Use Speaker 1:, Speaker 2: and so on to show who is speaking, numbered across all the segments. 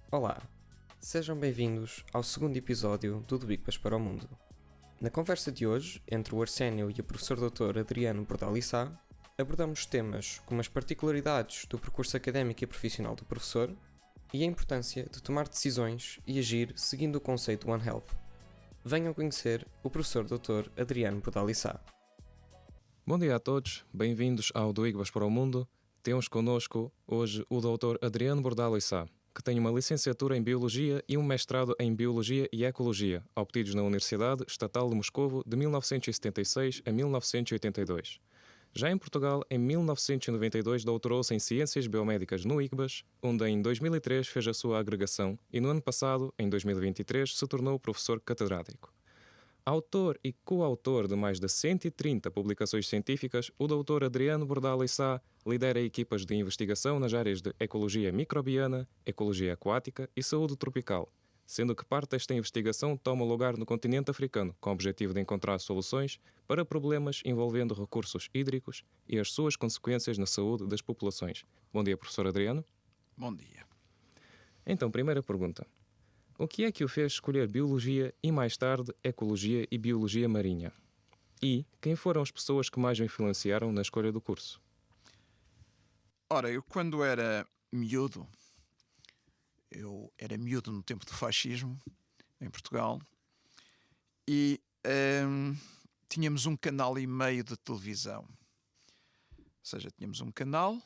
Speaker 1: Olá, sejam bem-vindos ao segundo episódio do Do Bicpas para o Mundo. Na conversa de hoje, entre o Arsénio e o professor Dr. Adriano Bordalissá, abordamos temas como as particularidades do percurso académico e profissional do professor e a importância de tomar decisões e agir seguindo o conceito One Health. Venham conhecer o professor Dr. Adriano Bordalissá.
Speaker 2: Bom dia a todos, bem-vindos ao Do Bicpas para o Mundo. Temos connosco hoje o Dr. Adriano Bordalissá, que tem uma licenciatura em Biologia e um mestrado em Biologia e Ecologia, obtidos na Universidade Estatal de Moscovo de 1976 a 1982. Já em Portugal, em 1992, doutorou-se em Ciências Biomédicas no ICBAS, onde em 2003 fez a sua agregação e no ano passado, em 2023, se tornou professor catedrático. Autor e coautor de mais de 130 publicações científicas, o Dr. Adriano Bordalissá lidera equipas de investigação nas áreas de ecologia microbiana, ecologia aquática e saúde tropical, sendo que parte desta investigação toma lugar no continente africano, com o objetivo de encontrar soluções para problemas envolvendo recursos hídricos e as suas consequências na saúde das populações. Bom dia, professor Adriano.
Speaker 3: Bom dia.
Speaker 2: Então, primeira pergunta. O que é que o fez escolher Biologia e, mais tarde, Ecologia e Biologia Marinha? E quem foram as pessoas que mais o influenciaram na escolha do curso?
Speaker 3: Ora, eu quando era miúdo, eu era miúdo no tempo do fascismo, em Portugal, e tínhamos um canal e meio de televisão. Ou seja, tínhamos um canal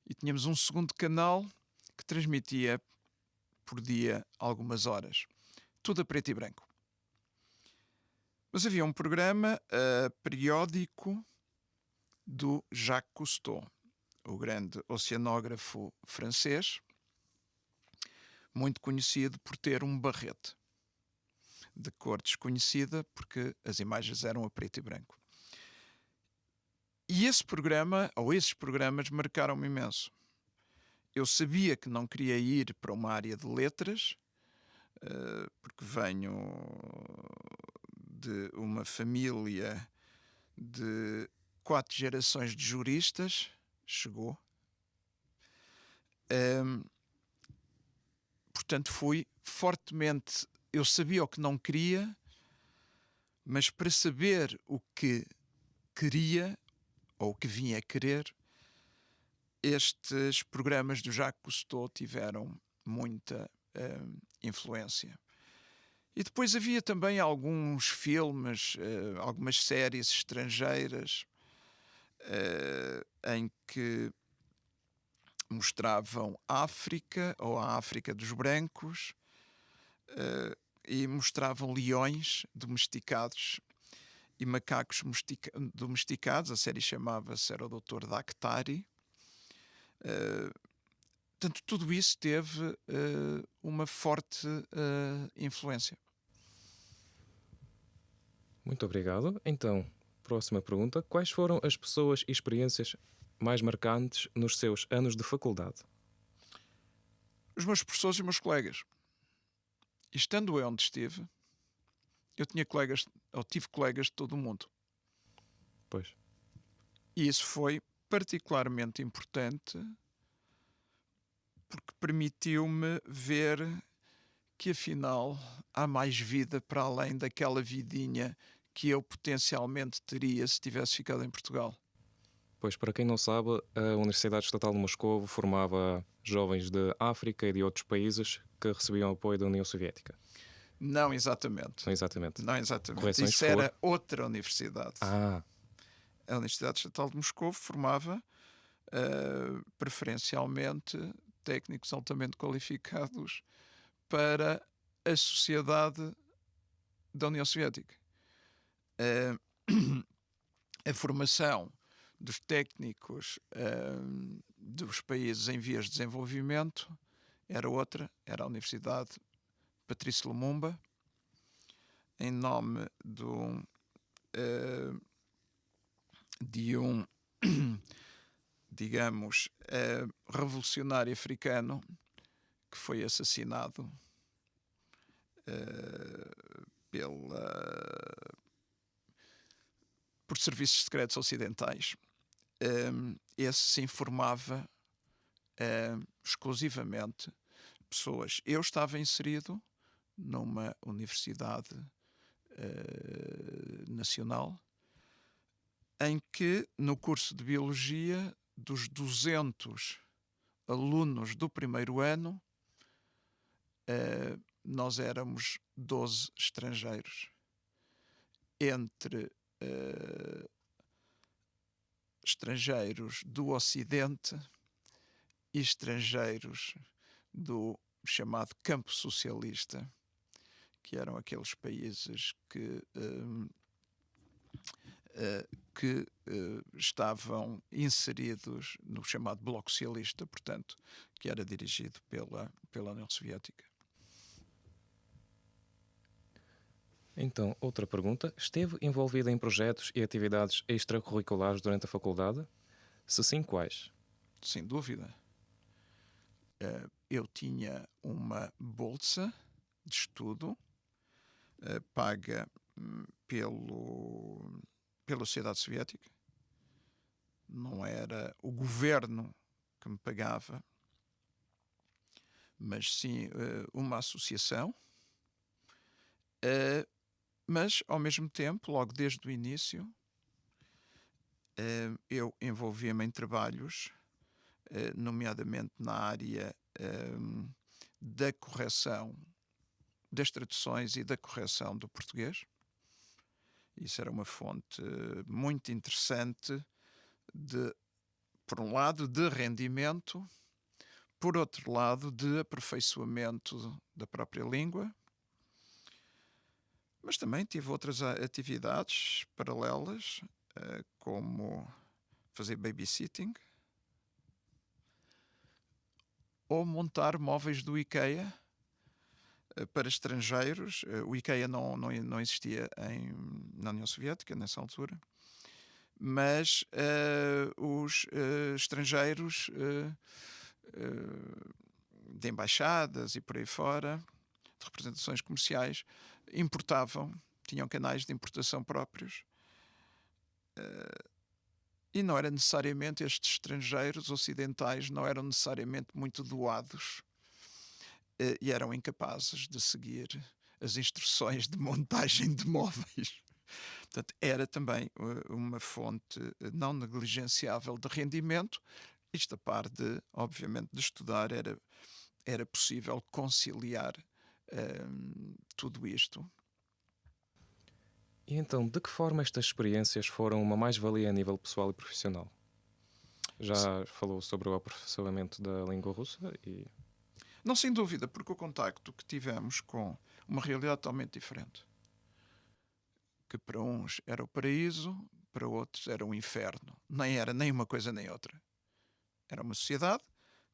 Speaker 3: e tínhamos um segundo canal que transmitia por dia algumas horas. Tudo a preto e branco. Mas havia um programa periódico do Jacques Cousteau, o grande oceanógrafo francês, muito conhecido por ter um barrete de cor desconhecida, porque as imagens eram a preto e branco. E esse programa, ou esses programas, marcaram-me imenso. Eu sabia que não queria ir para uma área de letras, porque venho de uma família de 4 gerações de juristas, chegou. Portanto, fui fortemente... Eu sabia o que não queria, mas para saber o que queria, ou o que vinha a querer, estes programas do Jacques Cousteau tiveram muita influência. E depois havia também alguns filmes, algumas séries estrangeiras em que mostravam África, ou a África dos brancos, e mostravam leões domesticados e macacos domesticados. A série chamava-se, era o Dr. Daktari. Portanto, tudo isso teve uma forte influência.
Speaker 2: Muito obrigado. Então, próxima pergunta. Quais foram as pessoas e experiências mais marcantes nos seus anos de faculdade?
Speaker 3: Os meus professores e os meus colegas. E estando eu onde estive, eu tinha colegas, ou tive colegas de todo o mundo.
Speaker 2: Pois.
Speaker 3: E isso foi particularmente importante porque permitiu-me ver que afinal há mais vida para além daquela vidinha que eu potencialmente teria se tivesse ficado em Portugal.
Speaker 2: Pois, para quem não sabe, a Universidade Estatal de Moscovo formava jovens de África e de outros países que recebiam apoio da União Soviética.
Speaker 3: Não exatamente.
Speaker 2: Não exatamente.
Speaker 3: Não exatamente.
Speaker 2: Correções
Speaker 3: Isso
Speaker 2: se for.
Speaker 3: era outra universidade.
Speaker 2: Ah,
Speaker 3: A Universidade Estatal de Moscovo formava preferencialmente técnicos altamente qualificados para a sociedade da União Soviética. A formação dos técnicos dos países em vias de desenvolvimento era outra, era a Universidade Patrício Lumumba, em nome de um digamos, revolucionário africano que foi assassinado por serviços secretos ocidentais. Esse se informava exclusivamente pessoas. Eu estava inserido numa universidade nacional em que, no curso de Biologia, dos 200 alunos do primeiro ano, nós éramos 12 estrangeiros, entre estrangeiros do Ocidente e estrangeiros do chamado campo socialista, que eram aqueles países que estavam inseridos no chamado Bloco Socialista, portanto, que era dirigido pela União Soviética.
Speaker 2: Então, outra pergunta. Esteve envolvido em projetos e atividades extracurriculares durante a faculdade? Se sim, quais?
Speaker 3: Sem dúvida. Eu tinha uma bolsa de estudo paga pela sociedade soviética. Não era o governo que me pagava, mas sim uma associação. Mas, ao mesmo tempo, logo desde o início, eu envolvia-me em trabalhos, nomeadamente na área da correção, das traduções e da correção do português. Isso era uma fonte muito interessante, por um lado, de rendimento, por outro lado, de aperfeiçoamento da própria língua. Mas também tive outras atividades paralelas, como fazer babysitting ou montar móveis do IKEA para estrangeiros. O IKEA não existia na União Soviética nessa altura, mas os estrangeiros de embaixadas e por aí fora, de representações comerciais, importavam, tinham canais de importação próprios, e não era necessariamente, estes estrangeiros ocidentais não eram necessariamente muito doados e eram incapazes de seguir as instruções de montagem de móveis. Portanto, era também uma fonte não negligenciável de rendimento. Isto a par obviamente, de estudar, era possível conciliar tudo isto.
Speaker 2: E então, de que forma estas experiências foram uma mais-valia a nível pessoal e profissional? Já falou sobre o aperfeiçoamento da língua russa e...
Speaker 3: Não, sem dúvida, porque o contacto que tivemos com uma realidade totalmente diferente, que para uns era o paraíso, para outros era o inferno. Nem era nem uma coisa nem outra. Era uma sociedade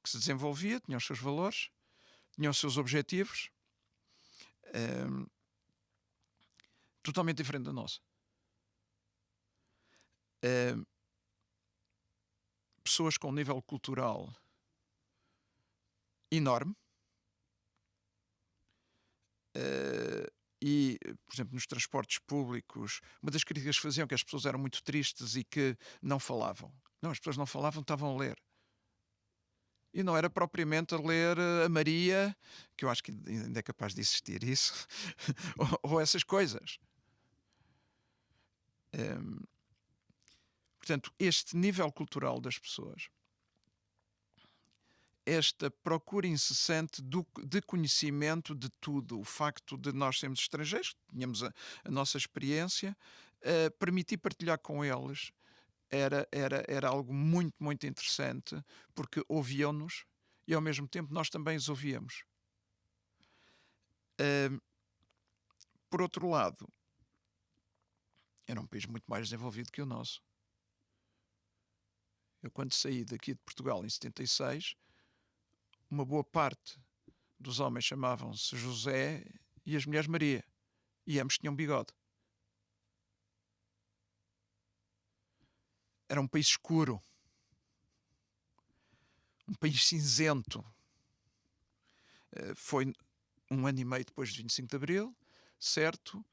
Speaker 3: que se desenvolvia, tinha os seus valores, tinha os seus objetivos, totalmente diferente da nossa. Pessoas com um nível cultural enorme, e, por exemplo, nos transportes públicos, uma das críticas que faziam que as pessoas eram muito tristes e que não falavam. Não, as pessoas não falavam, estavam a ler. E não era propriamente a ler a Maria, que eu acho que ainda é capaz de existir isso, ou essas coisas. Portanto, este nível cultural das pessoas, esta procura incessante de conhecimento de tudo, o facto de nós sermos estrangeiros, tínhamos a nossa experiência, permitir partilhar com eles era algo muito, muito interessante, porque ouviam-nos e ao mesmo tempo nós também os ouvíamos. Por outro lado, era um país muito mais desenvolvido que o nosso. Eu, quando saí daqui de Portugal em 76, uma boa parte dos homens chamavam-se José e as mulheres Maria, e ambos tinham bigode. Era um país escuro, um país cinzento. Foi 1 ano e meio depois de 25 de Abril, certo?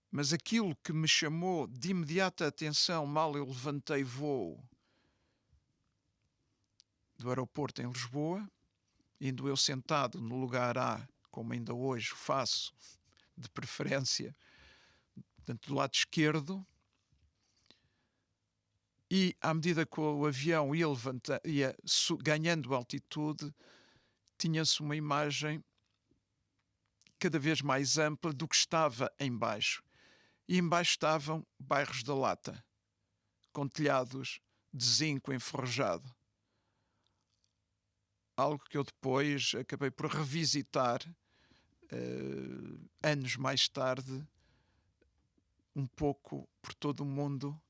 Speaker 3: Mas aquilo que me chamou de imediata atenção, mal eu levantei voo do aeroporto em Lisboa, indo eu sentado no lugar A, como ainda hoje faço, de preferência, portanto, do lado esquerdo, e à medida que o avião ia ganhando altitude, tinha-se uma imagem cada vez mais ampla do que estava em baixo. E em baixo estavam bairros da Lata, com telhados de zinco enferrujado. Algo que eu depois acabei por revisitar anos mais tarde, um pouco por todo o mundo,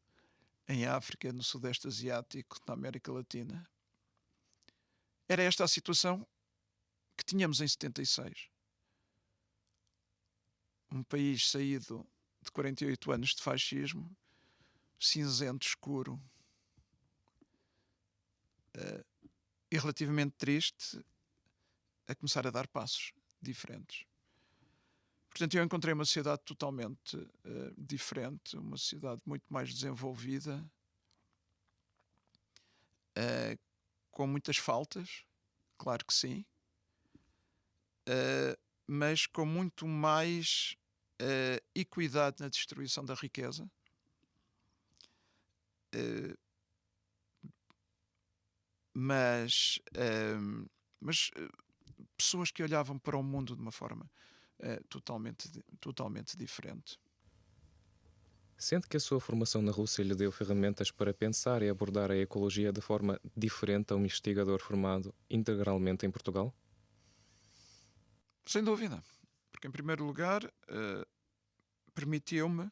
Speaker 3: em África, no Sudeste Asiático, na América Latina. Era esta a situação que tínhamos em 76. Um país saído de 48 anos de fascismo, cinzento, escuro, e relativamente triste, a começar a dar passos diferentes. Portanto, eu encontrei uma sociedade totalmente diferente, uma sociedade muito mais desenvolvida, com muitas faltas, claro que sim, mas com muito mais equidade na distribuição da riqueza, mas pessoas que olhavam para o mundo de uma forma totalmente diferente.
Speaker 2: Sente que a sua formação na Rússia lhe deu ferramentas para pensar e abordar a ecologia de forma diferente a um investigador formado integralmente em Portugal?
Speaker 3: Sem dúvida, porque em primeiro lugar permitiu-me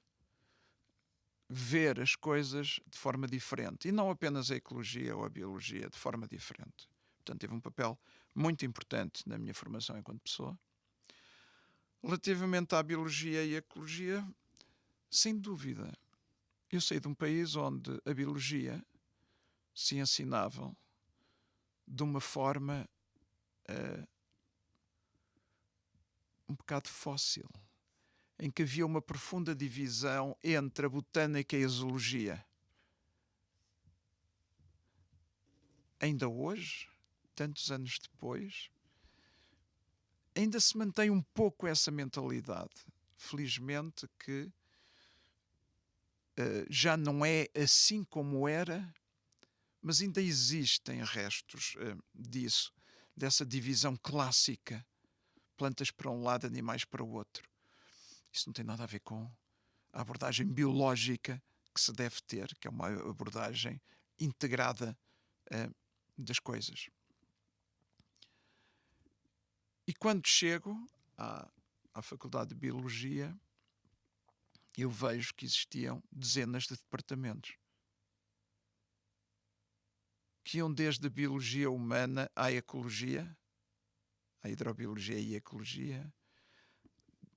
Speaker 3: ver as coisas de forma diferente, e não apenas a ecologia ou a biologia, de forma diferente. Portanto, teve um papel muito importante na minha formação enquanto pessoa. Relativamente à biologia e à ecologia, sem dúvida, eu saí de um país onde a biologia se ensinava de uma forma um bocado fóssil, em que havia uma profunda divisão entre a botânica e a zoologia. Ainda hoje, tantos anos depois, ainda se mantém um pouco essa mentalidade. Felizmente que já não é assim como era, mas ainda existem restos disso, dessa divisão clássica, plantas para um lado, animais para o outro. Isso não tem nada a ver com a abordagem biológica que se deve ter, que é uma abordagem integrada das coisas. E quando chego à Faculdade de Biologia, eu vejo que existiam dezenas de departamentos que iam desde a biologia humana à ecologia, à hidrobiologia e ecologia,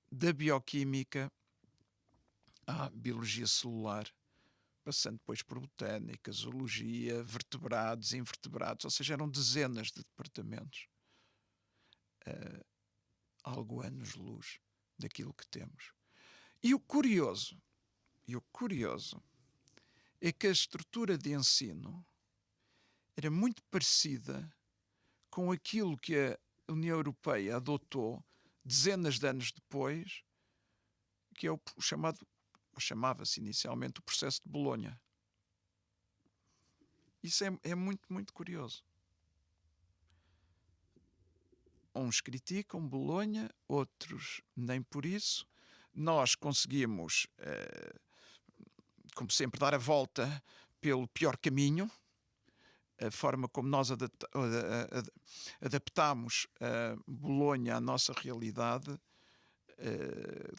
Speaker 3: da bioquímica à biologia celular, passando depois por botânica, zoologia, vertebrados, invertebrados, ou seja, eram dezenas de departamentos, algo anos-luz daquilo que temos. E o curioso é que a estrutura de ensino era muito parecida com aquilo que a União Europeia adotou dezenas de anos depois, que é o chamado, chamava-se inicialmente, o processo de Bolonha. Isso é muito, muito curioso. Uns criticam Bolonha, outros nem por isso. Nós conseguimos, como sempre, dar a volta pelo pior caminho. A forma como nós adaptámos Bolonha à nossa realidade,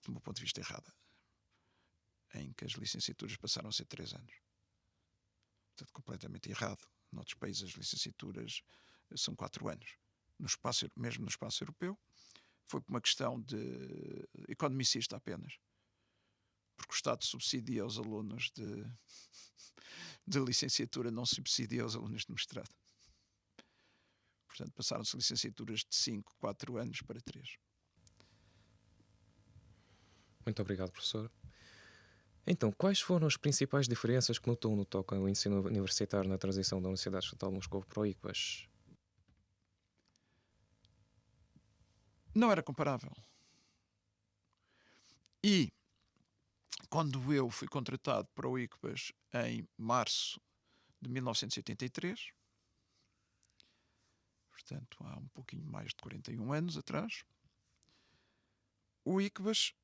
Speaker 3: do meu ponto de vista, errada, em que as licenciaturas passaram a ser 3 anos. Portanto, completamente errado. Noutros países as licenciaturas são 4 anos. Mesmo no espaço europeu, foi por uma questão de economicista apenas. Porque o Estado subsidia os alunos de licenciatura, não subsidia os alunos de mestrado. Portanto, passaram-se licenciaturas de 5, 4 anos para 3.
Speaker 2: Muito obrigado, professor. Então, quais foram as principais diferenças que notou no toque ao ensino universitário na transição da Universidade Estatal de Moscovo para o ICBAS?
Speaker 3: não era comparável. E quando eu fui contratado para o ICBAS em março de 1983, portanto há um pouquinho mais de 41 anos atrás, o ICBAS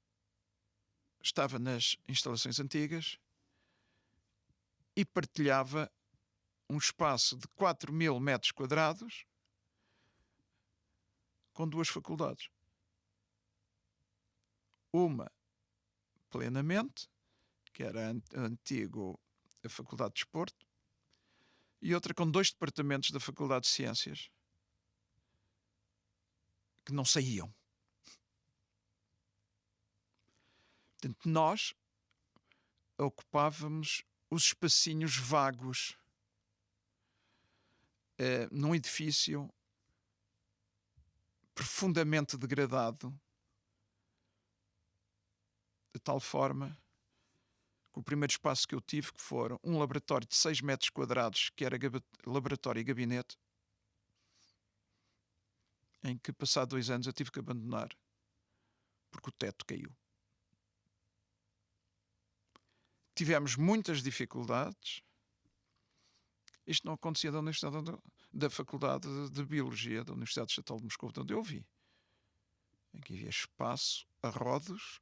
Speaker 3: estava nas instalações antigas e partilhava um espaço de 4.000 metros quadrados com duas faculdades. Uma plenamente, que era a Faculdade de Desporto, e outra com 2 departamentos da Faculdade de Ciências que não saíam. Portanto, nós ocupávamos os espacinhos vagos num edifício profundamente degradado, de tal forma que o primeiro espaço que eu tive, que foram um laboratório de 6 metros quadrados, que era laboratório e gabinete, em que, passado 2 anos, eu tive que abandonar, porque o teto caiu. Tivemos muitas dificuldades. Isto não acontecia da Faculdade de Biologia da Universidade Estatal de Moscou, de onde eu vi. Em que havia espaço a rodos.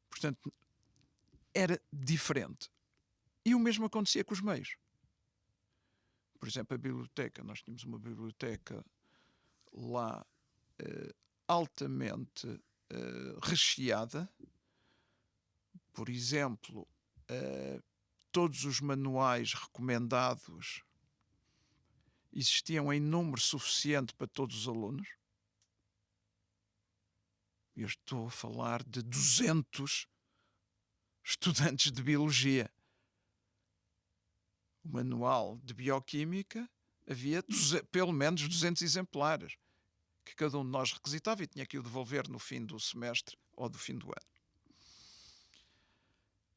Speaker 3: Portanto, era diferente. E o mesmo acontecia com os meios. Por exemplo, a biblioteca. Nós tínhamos uma biblioteca lá altamente recheada. Por exemplo, todos os manuais recomendados existiam em número suficiente para todos os alunos. Eu estou a falar de 200 estudantes de biologia. O manual de bioquímica havia pelo menos 200 exemplares que cada um de nós requisitava e tinha que o devolver no fim do semestre ou do fim do ano.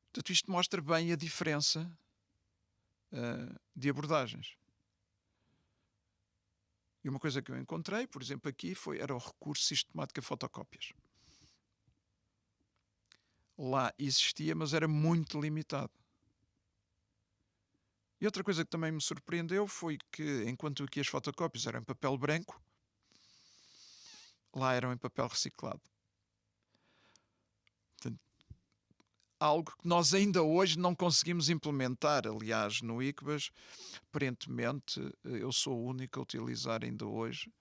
Speaker 3: Portanto, isto mostra bem a diferença de abordagens. E uma coisa que eu encontrei, por exemplo, aqui era o recurso sistemático a fotocópias. Lá existia, mas era muito limitado. E outra coisa que também me surpreendeu foi que, enquanto aqui as fotocópias eram em papel branco, lá eram em papel reciclado. Portanto, algo que nós ainda hoje não conseguimos implementar. Aliás, no ICBAS, aparentemente, eu sou o único a utilizar ainda hoje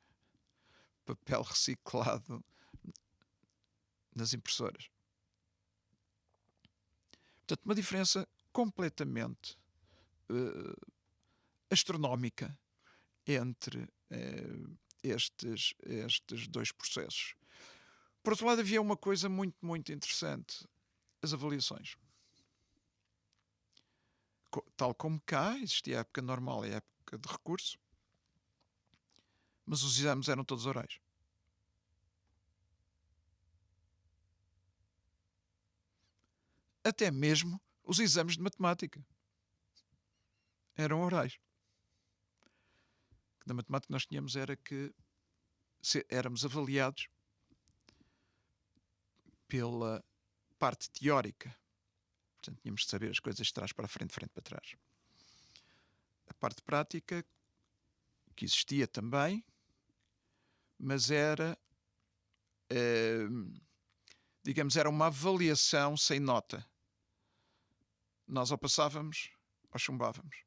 Speaker 3: papel reciclado nas impressoras. Portanto, uma diferença completamente astronómica entre estes dois processos. Por outro lado, havia uma coisa muito, muito interessante: as avaliações. Tal como cá, existia a época normal e a época de recurso, mas os exames eram todos orais. Até mesmo os exames de matemática eram orais. Na matemática nós tínhamos era que éramos avaliados pela parte teórica. Portanto, tínhamos de saber as coisas de trás para a frente, de frente para trás. A parte prática, que existia também, mas era, digamos, era uma avaliação sem nota. Nós ou passávamos ou chumbávamos.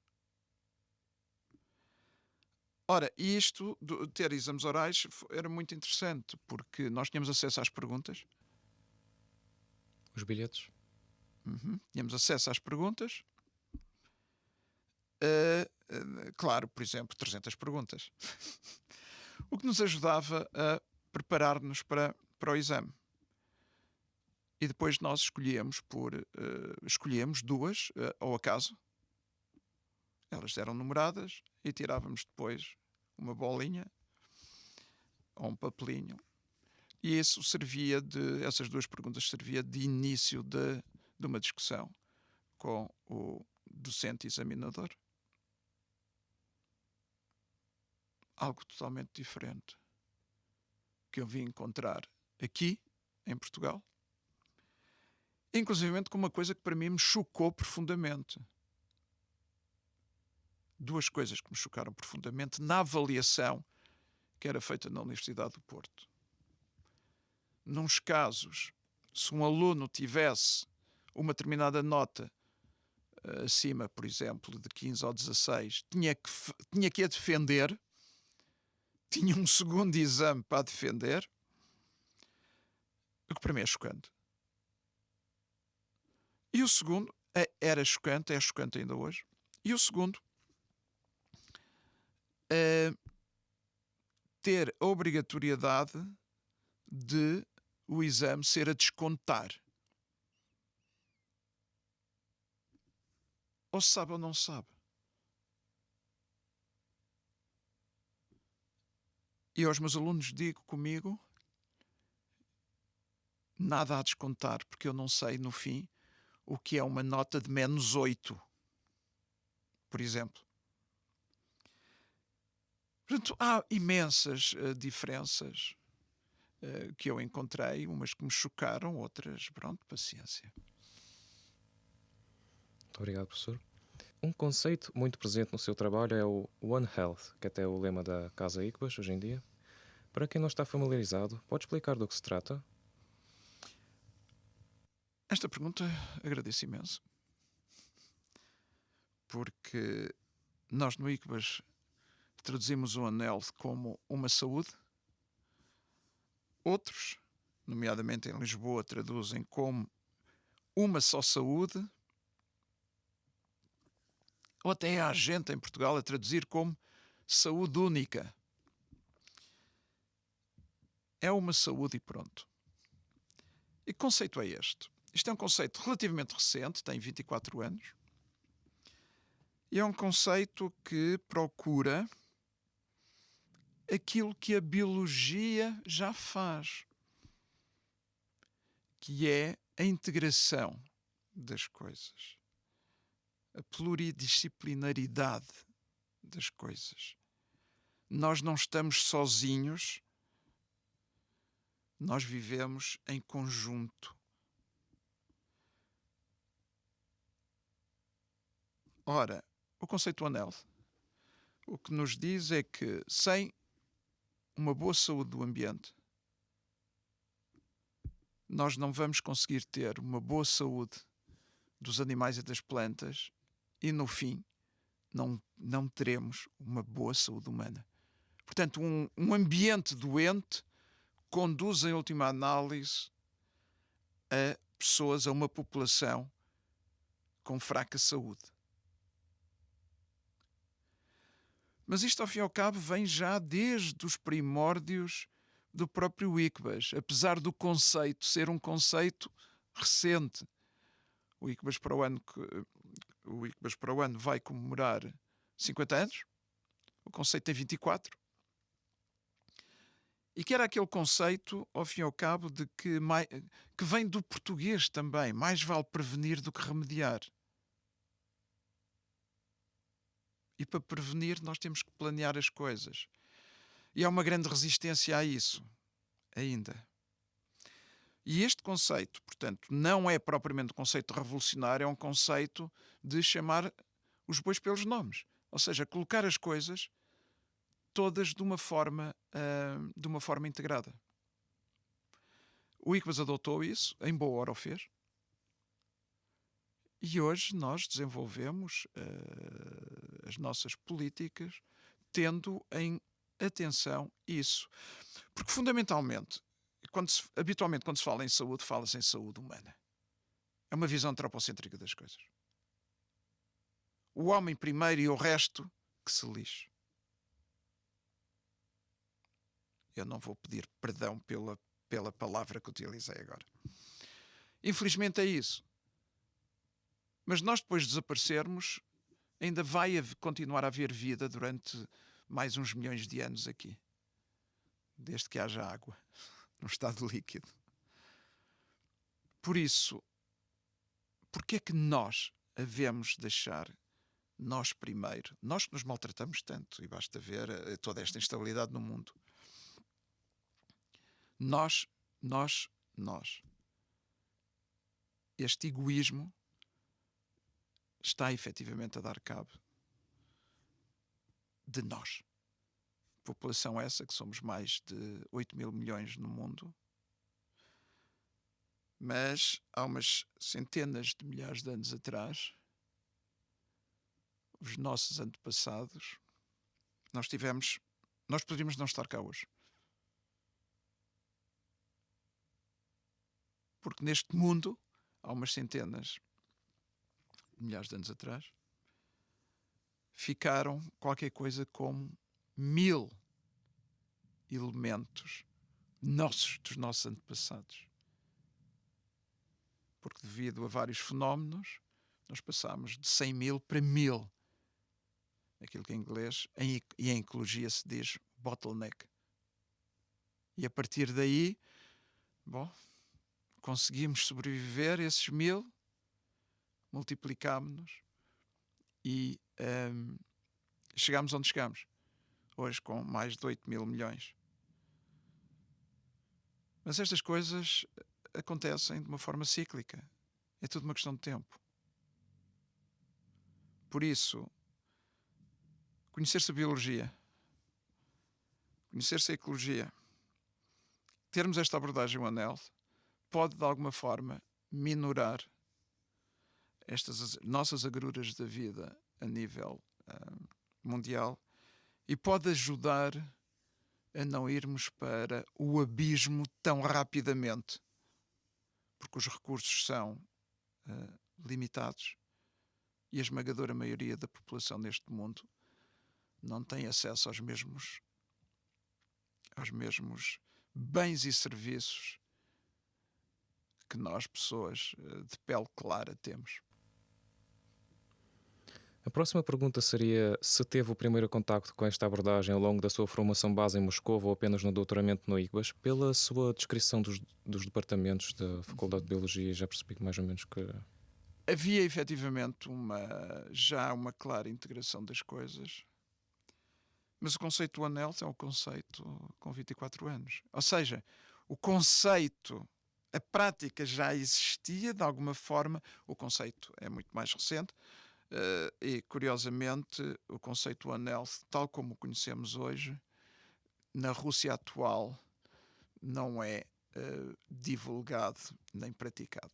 Speaker 3: Ora, isto de ter exames orais era muito interessante, porque nós tínhamos acesso às perguntas.
Speaker 2: Os bilhetes?
Speaker 3: Tínhamos acesso às perguntas. Claro, por exemplo, 300 perguntas. O que nos ajudava a preparar-nos para o exame. E depois nós escolhíamos duas ao acaso. Elas eram numeradas e tirávamos depois uma bolinha ou um papelinho. E isso essas duas perguntas servia de início de uma discussão com o docente examinador. algo totalmente diferente que eu vim encontrar aqui, em Portugal, inclusivamente com uma coisa que para mim me chocou profundamente. Duas coisas que me chocaram profundamente na avaliação que era feita na Universidade do Porto. Nos casos, se um aluno tivesse uma determinada nota acima, por exemplo, de 15 ou 16, tinha que a defender, tinha um segundo exame para defender, o que para mim é chocante. E o segundo, era chocante, é chocante ainda hoje, e o segundo, ter a obrigatoriedade de o exame ser a descontar. Ou se sabe ou não sabe. E aos meus alunos digo comigo, nada a descontar, porque eu não sei no fim o que é uma nota de -8, por exemplo. Portanto, há imensas diferenças que eu encontrei, umas que me chocaram, outras, pronto, paciência.
Speaker 2: Muito obrigado, professor. Um conceito muito presente no seu trabalho é o One Health, que até é o lema da Casa ICBAS hoje em dia. Para quem não está familiarizado, pode explicar do que se trata?
Speaker 3: Esta pergunta agradeço imenso, porque nós no ICBAS traduzimos o One Health como uma saúde. Outros, nomeadamente em Lisboa, traduzem como uma só saúde. Ou até há gente em Portugal a traduzir como saúde única. É uma saúde e pronto. E que conceito é este? Isto é um conceito relativamente recente, tem 24 anos. E é um conceito que procura aquilo que a biologia já faz, que é a integração das coisas, a pluridisciplinaridade das coisas. Nós não estamos sozinhos, nós vivemos em conjunto. Ora, o conceito One Health, o que nos diz é que sem uma boa saúde do ambiente, nós não vamos conseguir ter uma boa saúde dos animais e das plantas e, no fim, não teremos uma boa saúde humana. Portanto, um ambiente doente conduz, em última análise, a pessoas, a uma população com fraca saúde. Mas isto, ao fim e ao cabo, vem já desde os primórdios do próprio ICBAS, apesar do conceito ser um conceito recente. O ICBAS para o ano vai comemorar 50 anos, o conceito tem 24, e que era aquele conceito, ao fim e ao cabo, de que vem do português também, mais vale prevenir do que remediar. E para prevenir nós temos que planear as coisas. E há uma grande resistência a isso, ainda. E este conceito, portanto, não é propriamente um conceito revolucionário, é um conceito de chamar os bois pelos nomes. Ou seja, colocar as coisas todas de uma forma integrada. O ICBAS adotou isso, em boa hora o fez. E hoje nós desenvolvemos as nossas políticas tendo em atenção isso. Porque, fundamentalmente, habitualmente quando se fala em saúde, fala-se em saúde humana. É uma visão antropocêntrica das coisas. O homem primeiro e o resto que se lixe. Eu não vou pedir perdão pela palavra que utilizei agora. Infelizmente é isso. Mas nós, depois de desaparecermos, ainda vai continuar a haver vida durante mais uns milhões de anos aqui. Desde que haja água no estado líquido. Por isso, porquê é que nós havemos deixar nós primeiro, nós que nos maltratamos tanto, e basta ver toda esta instabilidade no mundo. Nós. Este egoísmo está efetivamente a dar cabo de nós. População essa que somos mais de 8 mil milhões no mundo, mas há umas centenas de milhares de anos atrás, os nossos antepassados, nós poderíamos não estar cá hoje. Porque neste mundo, há umas centenas de milhares de anos atrás, ficaram qualquer coisa como 1000 elementos dos nossos antepassados. Porque devido a vários fenómenos, nós passámos de 100 mil para 1000. Aquilo que em inglês e em ecologia se diz bottleneck. E a partir daí, conseguimos sobreviver a esses 1000, multiplicámos-nos e chegámos onde chegamos. Hoje com mais de 8 mil milhões. Mas estas coisas acontecem de uma forma cíclica. É tudo uma questão de tempo. Por isso, conhecer-se a biologia, conhecer-se a ecologia, termos esta abordagem One Health, pode de alguma forma minorar estas nossas agruras da vida a nível mundial e pode ajudar a não irmos para o abismo tão rapidamente, porque os recursos são limitados e a esmagadora maioria da população neste mundo não tem acesso aos mesmos bens e serviços que nós, pessoas de pele clara, temos.
Speaker 2: A próxima pergunta seria se teve o primeiro contacto com esta abordagem ao longo da sua formação base em Moscou ou apenas no doutoramento no IGBAS. Pela sua descrição dos departamentos da Faculdade de Biologia, já percebi que mais ou menos que...
Speaker 3: Havia efetivamente já uma clara integração das coisas, mas o conceito do One Health é um conceito com 24 anos. Ou seja, o conceito, a prática já existia de alguma forma, o conceito é muito mais recente, e curiosamente o conceito One Health, tal como o conhecemos hoje, na Rússia atual, não é divulgado nem praticado.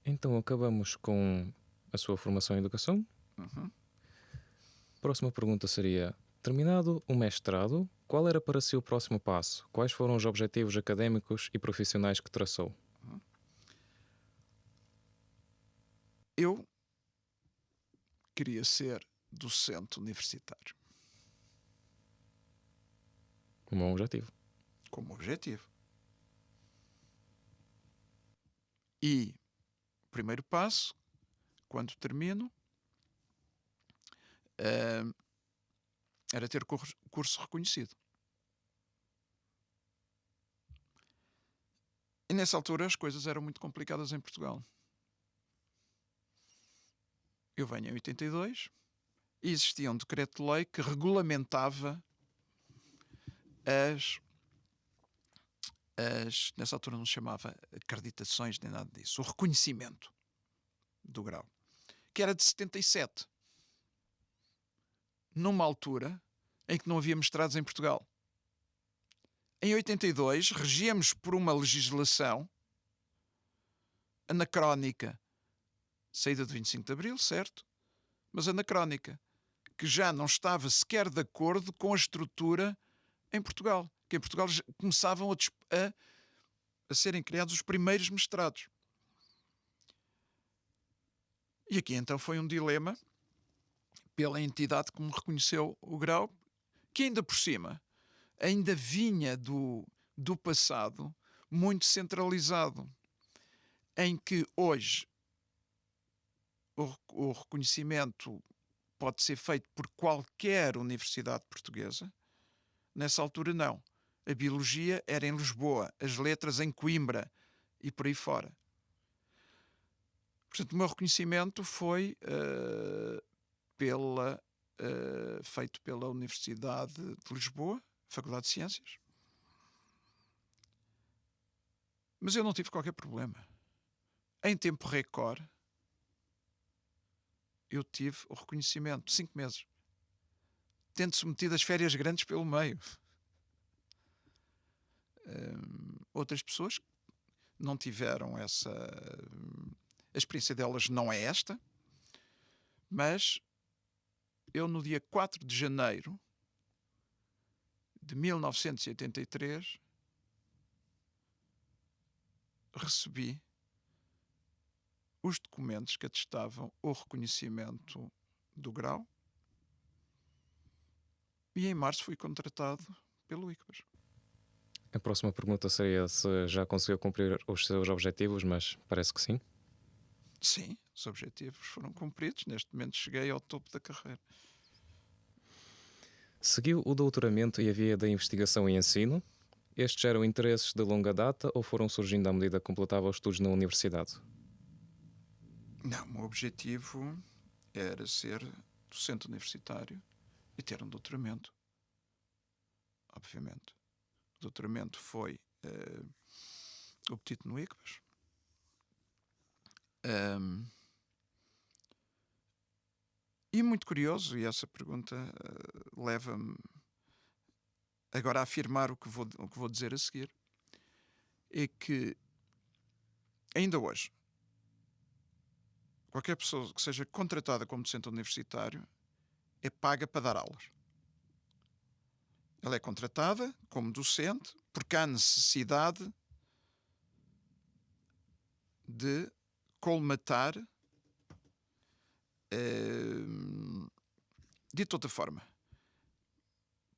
Speaker 2: Então acabamos com a sua formação em educação.
Speaker 3: Uhum.
Speaker 2: Próxima pergunta seria: terminado o mestrado, qual era para si o próximo passo? Quais foram os objetivos académicos e profissionais que traçou?
Speaker 3: Eu queria ser docente universitário.
Speaker 2: Como objetivo.
Speaker 3: Como objetivo. E o primeiro passo, quando termino, era ter curso reconhecido. E nessa altura as coisas eram muito complicadas em Portugal. Eu venho em 82 e existia um decreto-lei que regulamentava nessa altura não se chamava acreditações nem nada disso, o reconhecimento do grau, que era de 77, numa altura em que não havia mestrados em Portugal. Em 82 regíamos por uma legislação anacrónica, saída de 25 de Abril, certo? Mas anacrónica, que já não estava sequer de acordo com a estrutura em Portugal, que em Portugal começavam a serem criados os primeiros mestrados. E aqui então foi um dilema pela entidade que me reconheceu o grau, que ainda por cima, ainda vinha do passado muito centralizado, em que hoje o reconhecimento pode ser feito por qualquer universidade portuguesa. Nessa altura não. A biologia era em Lisboa, as letras em Coimbra e por aí fora. Portanto, o meu reconhecimento foi feito pela Universidade de Lisboa, Faculdade de Ciências. Mas eu não tive qualquer problema. Em tempo recorde, eu tive o reconhecimento, 5 meses. Tendo-se metido as férias grandes pelo meio. Outras pessoas não tiveram essa... A experiência delas não é esta, mas eu no dia 4 de janeiro de 1983 recebi os documentos que atestavam o reconhecimento do grau e em março fui contratado pelo ICBAS.
Speaker 2: A próxima pergunta seria se já conseguiu cumprir os seus objetivos, mas parece que sim.
Speaker 3: Sim, os objetivos foram cumpridos. Neste momento cheguei ao topo da carreira.
Speaker 2: Seguiu o doutoramento e a via da investigação e ensino? Estes eram interesses de longa data ou foram surgindo à medida que completava os estudos na universidade?
Speaker 3: Não, o meu objetivo era ser docente universitário e ter um doutoramento. Obviamente. O doutoramento foi obtido no ICBAS. E muito curioso, e essa pergunta leva-me agora a afirmar o que vou dizer a seguir, é que ainda hoje qualquer pessoa que seja contratada como docente universitário é paga para dar aulas. Ela é contratada como docente porque há necessidade de colmatar de toda forma.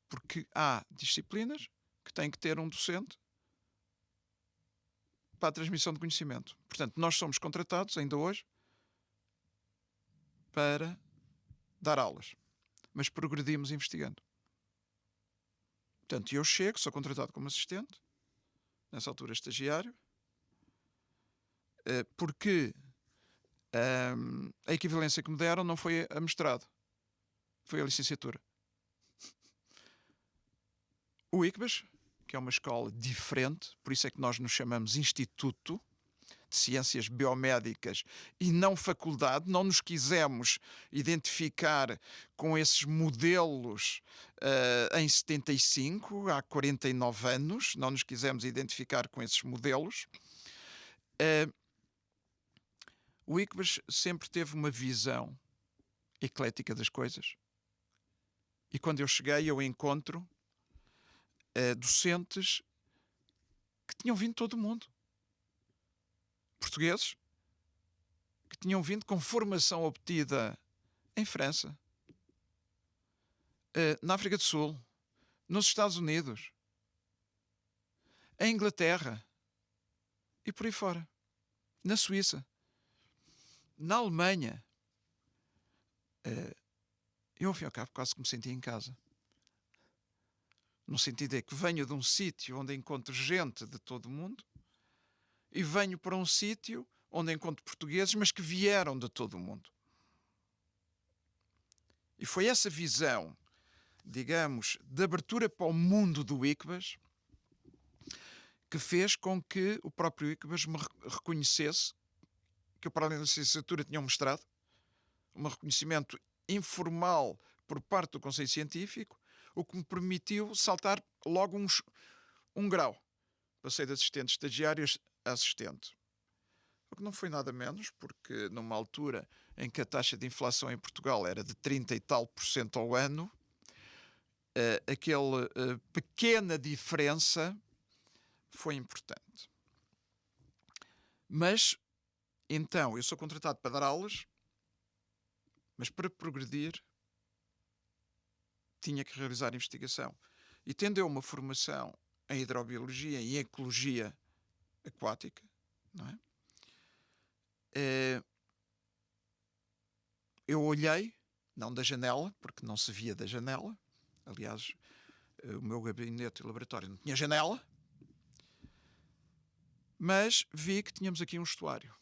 Speaker 3: Porque há disciplinas que têm que ter um docente para a transmissão de conhecimento. Portanto, nós somos contratados ainda hoje para dar aulas, mas progredimos investigando. Portanto, eu chego, sou contratado como assistente, nessa altura estagiário, porque a equivalência que me deram não foi a mestrado, foi a licenciatura. O ICBAS, que é uma escola diferente, por isso é que nós nos chamamos Instituto de Ciências Biomédicas e não faculdade, não nos quisemos identificar com esses modelos em 75, há 49 anos, não nos quisemos identificar com esses modelos. O ICBAS sempre teve uma visão eclética das coisas. E quando eu cheguei, eu encontro docentes que tinham vindo de todo o mundo. Portugueses que tinham vindo com formação obtida em França, na África do Sul, nos Estados Unidos, em Inglaterra e por aí fora, na Suíça, na Alemanha. Eu, ao fim e ao cabo, quase que me senti em casa. No sentido é que venho de um sítio onde encontro gente de todo o mundo e venho para um sítio onde encontro portugueses, mas que vieram de todo o mundo. E foi essa visão, digamos, de abertura para o mundo do ICBAS que fez com que o próprio ICBAS me reconhecesse que eu, para além da licenciatura, tinha um mestrado, um reconhecimento informal por parte do Conselho Científico, o que me permitiu saltar logo um grau. Passei de assistente estagiário a assistente. O que não foi nada menos, porque numa altura em que a taxa de inflação em Portugal era de 30 e tal % ao ano, aquela pequena diferença foi importante. Mas, então, eu sou contratado para dar aulas, mas para progredir tinha que realizar investigação. E tendo eu uma formação em hidrobiologia e ecologia aquática, não é? Eu olhei, não da janela, porque não se via da janela. Aliás, o meu gabinete e laboratório não tinha janela, mas vi que tínhamos aqui um estuário.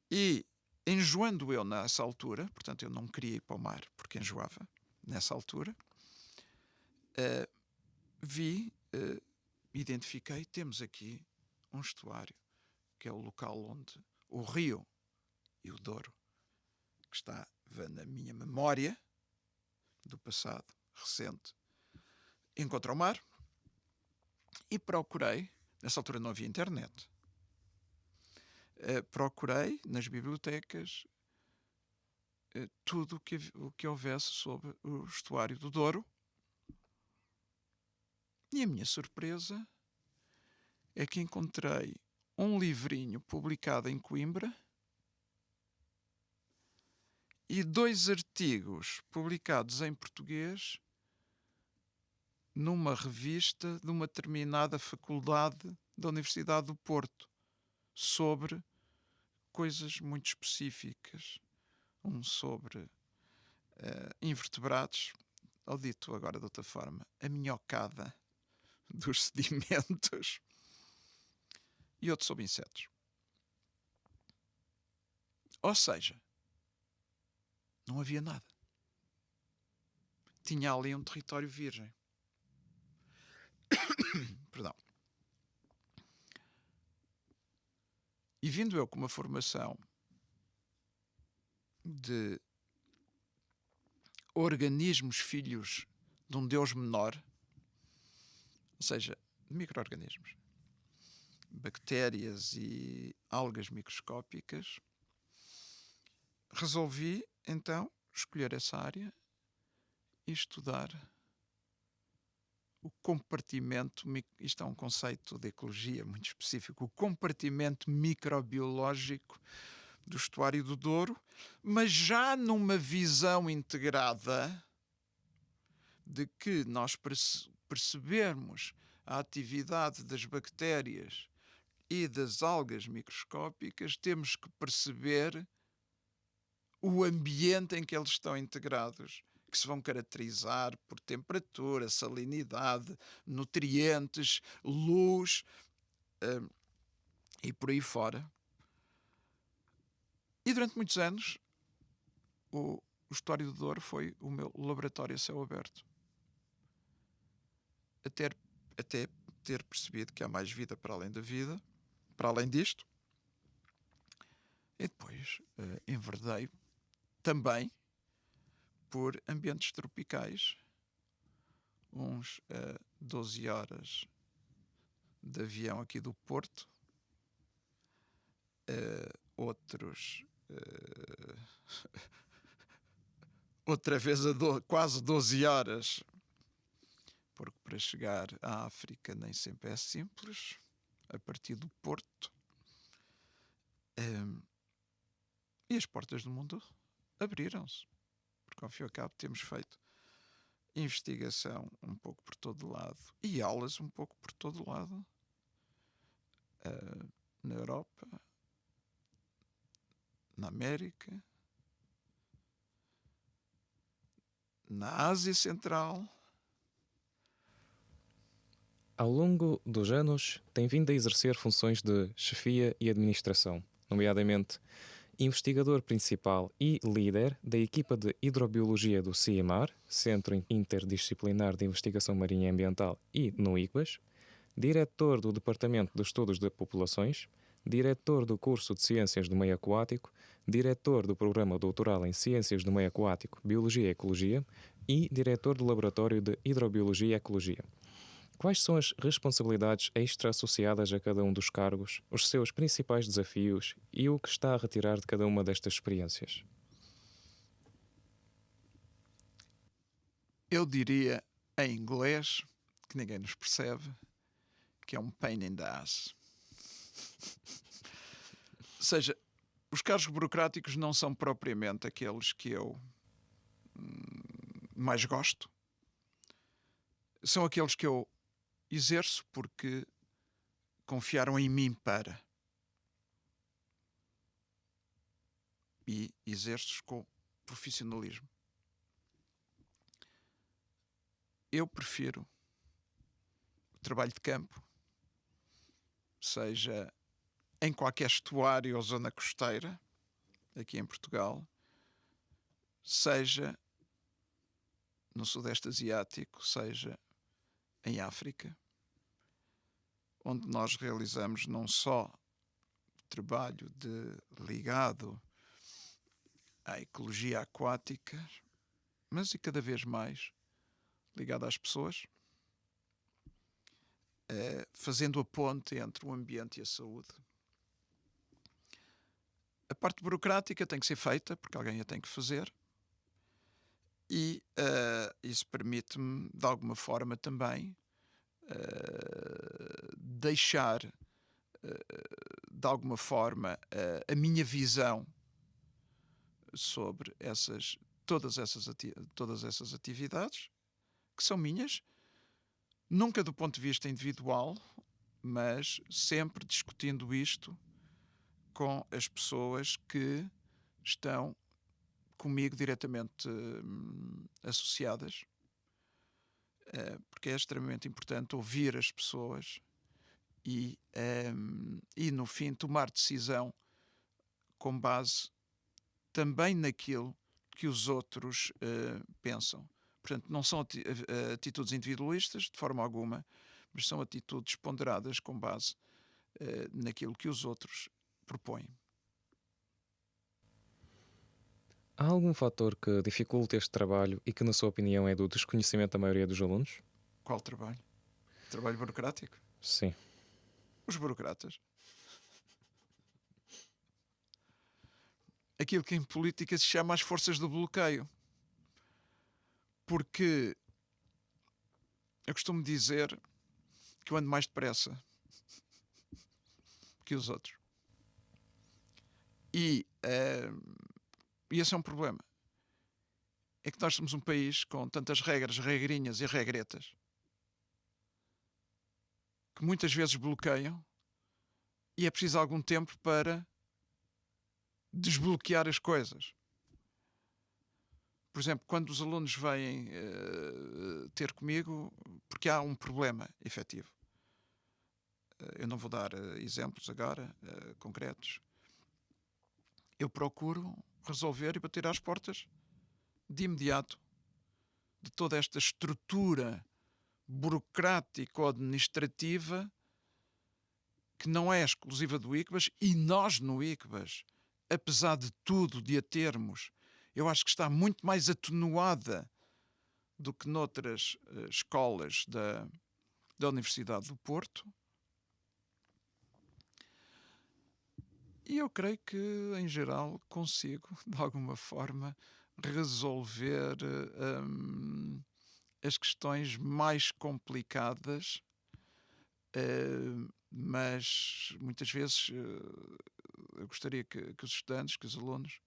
Speaker 3: E enjoando eu nessa altura, portanto eu não queria ir para o mar porque enjoava nessa altura, identifiquei, temos aqui um estuário, que é o local onde o rio e o Douro, que estava na minha memória do passado recente, encontra o mar, e procurei, nessa altura não havia internet, procurei nas bibliotecas tudo o que houvesse sobre o estuário do Douro, e a minha surpresa é que encontrei um livrinho publicado em Coimbra e 2 artigos publicados em português numa revista de uma determinada faculdade da Universidade do Porto sobre coisas muito específicas. Um sobre invertebrados, ou dito agora de outra forma, a minhocada dos sedimentos, e outro sobre insetos. Ou seja, não havia nada. Tinha ali um território virgem. Perdão. E vindo eu com uma formação de organismos filhos de um Deus menor, ou seja, de micro-organismos, bactérias e algas microscópicas, resolvi então escolher essa área e estudar o compartimento, isto é um conceito de ecologia muito específico, o compartimento microbiológico do estuário do Douro, mas já numa visão integrada de que nós percebermos a atividade das bactérias e das algas microscópicas, temos que perceber o ambiente em que eles estão integrados, que se vão caracterizar por temperatura, salinidade, nutrientes, luz e por aí fora. E durante muitos anos o estuário do Douro foi o meu laboratório a céu aberto. Até ter percebido que há mais vida para além da vida, para além disto. E depois enverdei também por ambientes tropicais, uns 12 horas de avião aqui do Porto, outros outra vez quase 12 horas, porque para chegar à África nem sempre é simples, a partir do Porto. E as portas do mundo abriram-se, porque ao fim e ao cabo temos feito investigação um pouco por todo lado e aulas um pouco por todo lado, na Europa, na América, na Ásia Central.
Speaker 2: Ao longo dos anos, tem vindo a exercer funções de chefia e administração, nomeadamente investigador principal e líder da equipa de hidrobiologia do CIEMAR, Centro Interdisciplinar de Investigação Marinha e Ambiental, e no ICBAS, diretor do Departamento de Estudos de Populações, diretor do curso de Ciências do Meio Aquático, diretor do Programa Doutoral em Ciências do Meio Aquático, Biologia e Ecologia e diretor do Laboratório de Hidrobiologia e Ecologia. Quais são as responsabilidades extra associadas a cada um dos cargos, os seus principais desafios e o que está a retirar de cada uma destas experiências?
Speaker 3: Eu diria em inglês, que ninguém nos percebe, que é um pain in the ass. Ou seja, os cargos burocráticos não são propriamente aqueles que eu mais gosto. São aqueles que eu exerço porque confiaram em mim para. E exerço com profissionalismo. Eu prefiro o trabalho de campo, seja em qualquer estuário ou zona costeira, aqui em Portugal, seja no Sudeste Asiático, seja em África, onde nós realizamos não só trabalho ligado à ecologia aquática, mas e cada vez mais ligado às pessoas, fazendo a ponte entre o ambiente e a saúde. A parte burocrática tem que ser feita, porque alguém a tem que fazer, e isso permite-me, de alguma forma também, deixar, de alguma forma, a minha visão sobre todas essas atividades, que são minhas, nunca do ponto de vista individual, mas sempre discutindo isto com as pessoas que estão comigo diretamente associadas, porque é extremamente importante ouvir as pessoas e no fim tomar decisão com base também naquilo que os outros pensam. Portanto, não são atitudes individualistas de forma alguma, mas são atitudes ponderadas com base naquilo que os outros propõem.
Speaker 2: Há algum fator que dificulte este trabalho e que, na sua opinião, é do desconhecimento da maioria dos alunos?
Speaker 3: Qual trabalho? Trabalho burocrático?
Speaker 2: Sim.
Speaker 3: Os burocratas. Aquilo que em política se chama as forças do bloqueio. Porque eu costumo dizer que eu ando mais depressa que os outros. E esse é um problema. É que nós somos um país com tantas regras, regrinhas e regretas que muitas vezes bloqueiam e é preciso algum tempo para desbloquear as coisas. Por exemplo, quando os alunos vêm ter comigo, porque há um problema efetivo. Eu não vou dar exemplos agora concretos. Eu procuro resolver e bater às portas de imediato de toda esta estrutura burocrático-administrativa que não é exclusiva do ICBAS, e nós no ICBAS, apesar de tudo, de a termos, eu acho que está muito mais atenuada do que noutras escolas da Universidade do Porto. E eu creio que, em geral, consigo, de alguma forma, resolver as questões mais complicadas, mas muitas vezes eu gostaria que os estudantes, que os alunos,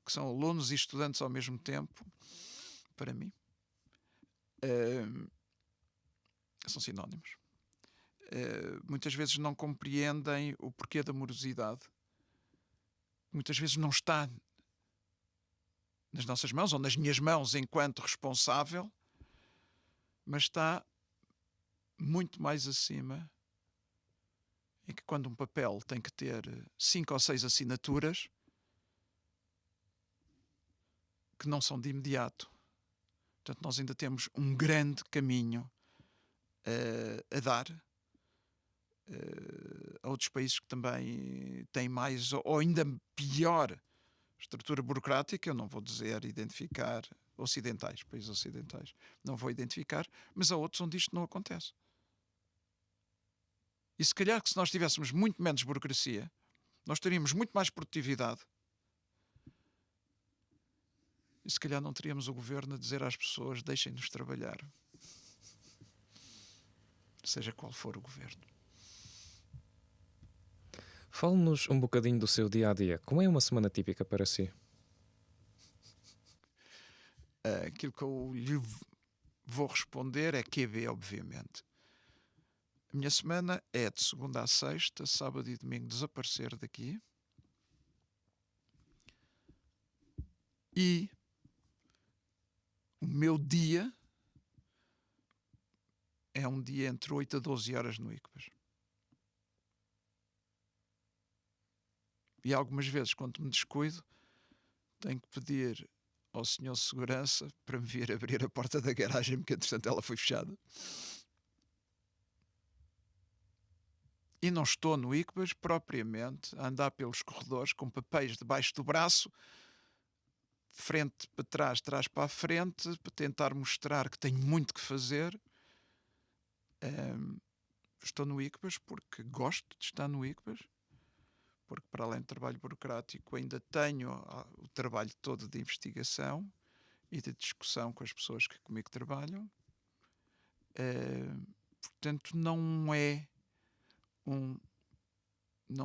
Speaker 3: que são alunos e estudantes ao mesmo tempo, para mim, são sinónimos. Muitas vezes não compreendem o porquê da morosidade. Muitas vezes não está nas nossas mãos ou nas minhas mãos enquanto responsável, mas está muito mais acima, em que quando um papel tem que ter 5 ou 6 assinaturas, que não são de imediato. Portanto, nós ainda temos um grande caminho a dar a outros países que também têm mais ou ainda pior estrutura burocrática. Eu não vou dizer identificar países ocidentais, não vou identificar, mas há outros onde isto não acontece. E se calhar que se nós tivéssemos muito menos burocracia, nós teríamos muito mais produtividade. E se calhar não teríamos o governo a dizer às pessoas: deixem-nos trabalhar. Seja qual for o governo.
Speaker 2: Fale-nos um bocadinho do seu dia-a-dia. Como é uma semana típica para si?
Speaker 3: Aquilo que eu lhe vou responder é QB, obviamente. A minha semana é de segunda a sexta, sábado e domingo desaparecer daqui. E o meu dia é um dia entre 8 a 12 horas no ICBAS. E algumas vezes, quando me descuido, tenho que pedir ao senhor segurança para me vir abrir a porta da garagem, porque entretanto ela foi fechada. E não estou no ICBAS propriamente a andar pelos corredores com papéis debaixo do braço, frente para trás, trás para a frente, para tentar mostrar que tenho muito que fazer. Estou no ICBAS porque gosto de estar no ICBAS, porque para além do trabalho burocrático ainda tenho o trabalho todo de investigação e de discussão com as pessoas que comigo trabalham. Portanto, não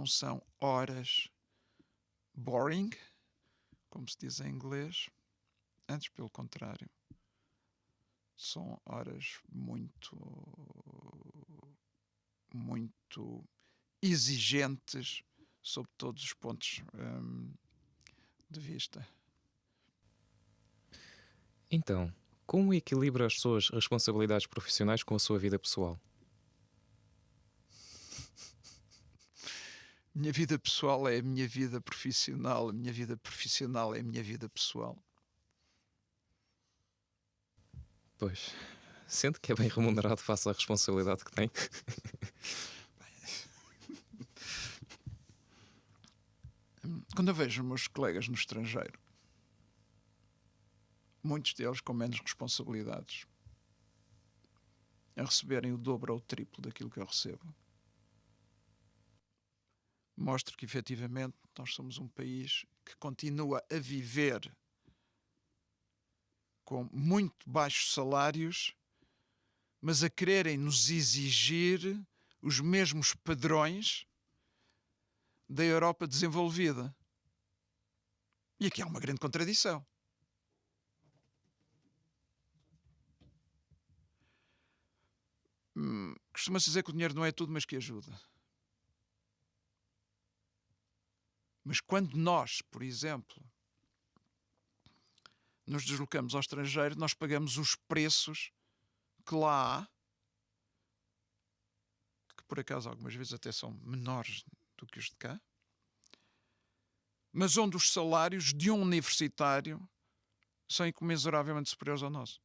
Speaker 3: são horas boring, como se diz em inglês, antes pelo contrário. São horas muito exigentes sob todos os pontos de vista.
Speaker 2: Então, como equilibra as suas responsabilidades profissionais com a sua vida pessoal?
Speaker 3: Minha vida pessoal é a minha vida profissional, a minha vida profissional é a minha vida pessoal.
Speaker 2: Pois, sente que é bem remunerado face à responsabilidade que tem?
Speaker 3: Quando eu vejo os meus colegas no estrangeiro, muitos deles com menos responsabilidades, a receberem o dobro ou o triplo daquilo que eu recebo, mostra que efetivamente nós somos um país que continua a viver com muito baixos salários, mas a quererem nos exigir os mesmos padrões da Europa desenvolvida. E aqui há uma grande contradição. Costuma-se dizer que o dinheiro não é tudo, mas que ajuda. Mas quando nós, por exemplo, nos deslocamos ao estrangeiro, nós pagamos os preços que lá há, que por acaso algumas vezes até são menores do que os de cá, mas onde os salários de um universitário são incomensuravelmente superiores ao nosso.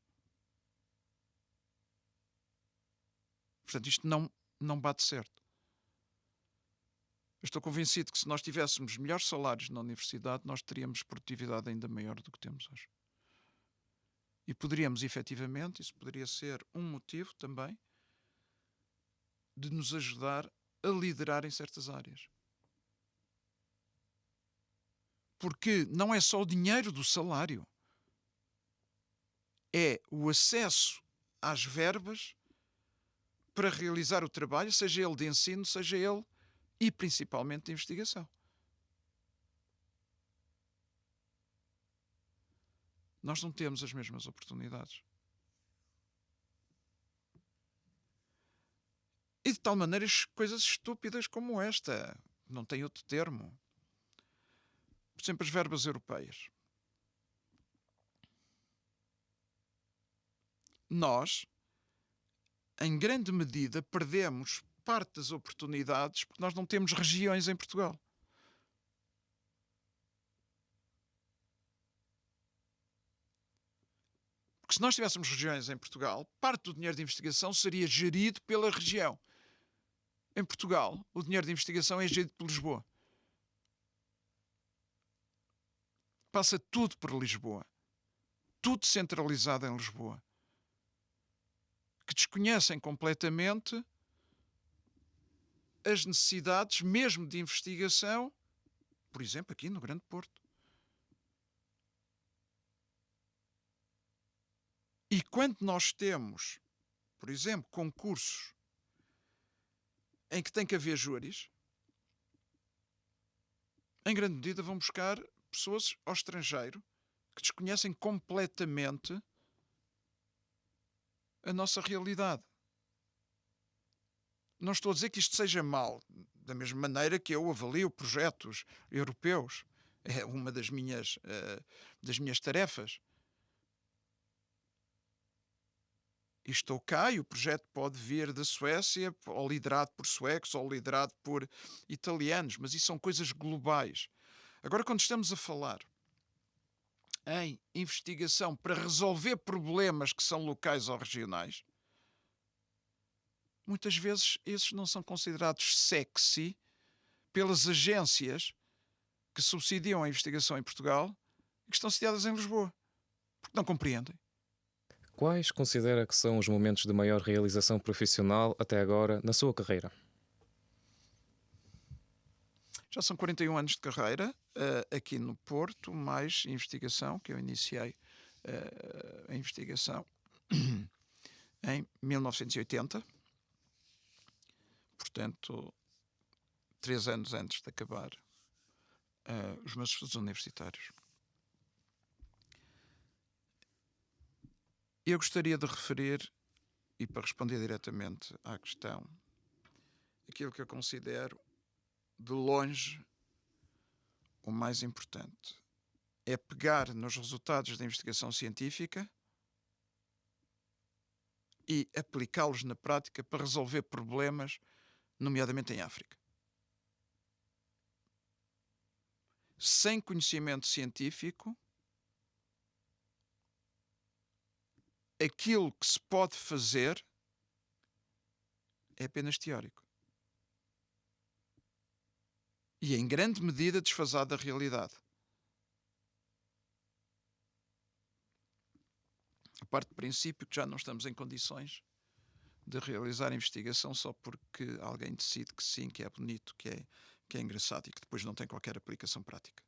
Speaker 3: Portanto, isto não bate certo. Eu estou convencido que se nós tivéssemos melhores salários na universidade, nós teríamos produtividade ainda maior do que temos hoje. E poderíamos, efetivamente, isso poderia ser um motivo também de nos ajudar a liderar em certas áreas. Porque não é só o dinheiro do salário, é o acesso às verbas para realizar o trabalho, seja ele de ensino, seja ele e principalmente de investigação. Nós não temos as mesmas oportunidades. E de tal maneira coisas estúpidas como esta, não tem outro termo. Por exemplo, as verbas europeias. Nós, em grande medida, perdemos parte das oportunidades porque nós não temos regiões em Portugal. Porque se nós tivéssemos regiões em Portugal, parte do dinheiro de investigação seria gerido pela região. Em Portugal, o dinheiro de investigação é gerido por Lisboa. Passa tudo por Lisboa. Tudo centralizado em Lisboa. Que desconhecem completamente as necessidades, mesmo de investigação, por exemplo, aqui no Grande Porto. E quando nós temos, por exemplo, concursos em que tem que haver júris, em grande medida vão buscar pessoas ao estrangeiro que desconhecem completamente a nossa realidade. Não estou a dizer que isto seja mau, da mesma maneira que eu avalio projetos europeus. É uma das minhas tarefas. e estou cá, e o projeto pode vir da Suécia, ou liderado por suecos, ou liderado por italianos, mas isso são coisas globais. Agora, quando estamos a falar em investigação para resolver problemas que são locais ou regionais, muitas vezes esses não são considerados sexy pelas agências que subsidiam a investigação em Portugal e que estão sediadas em Lisboa, porque não compreendem.
Speaker 2: Quais considera que são os momentos de maior realização profissional até agora na sua carreira?
Speaker 3: Já são 41 anos de carreira aqui no Porto, mais investigação, que eu iniciei a investigação em 1980. Portanto, 3 anos antes de acabar os meus estudos universitários. Eu gostaria de referir, e para responder diretamente à questão, aquilo que eu considero de longe o mais importante é pegar nos resultados da investigação científica e aplicá-los na prática para resolver problemas, nomeadamente em África. Sem conhecimento científico, aquilo que se pode fazer é apenas teórico. E em grande medida desfasado da realidade. A parte do princípio que já não estamos em condições de realizar investigação só porque alguém decide que sim, que é bonito, que é engraçado e que depois não tem qualquer aplicação prática.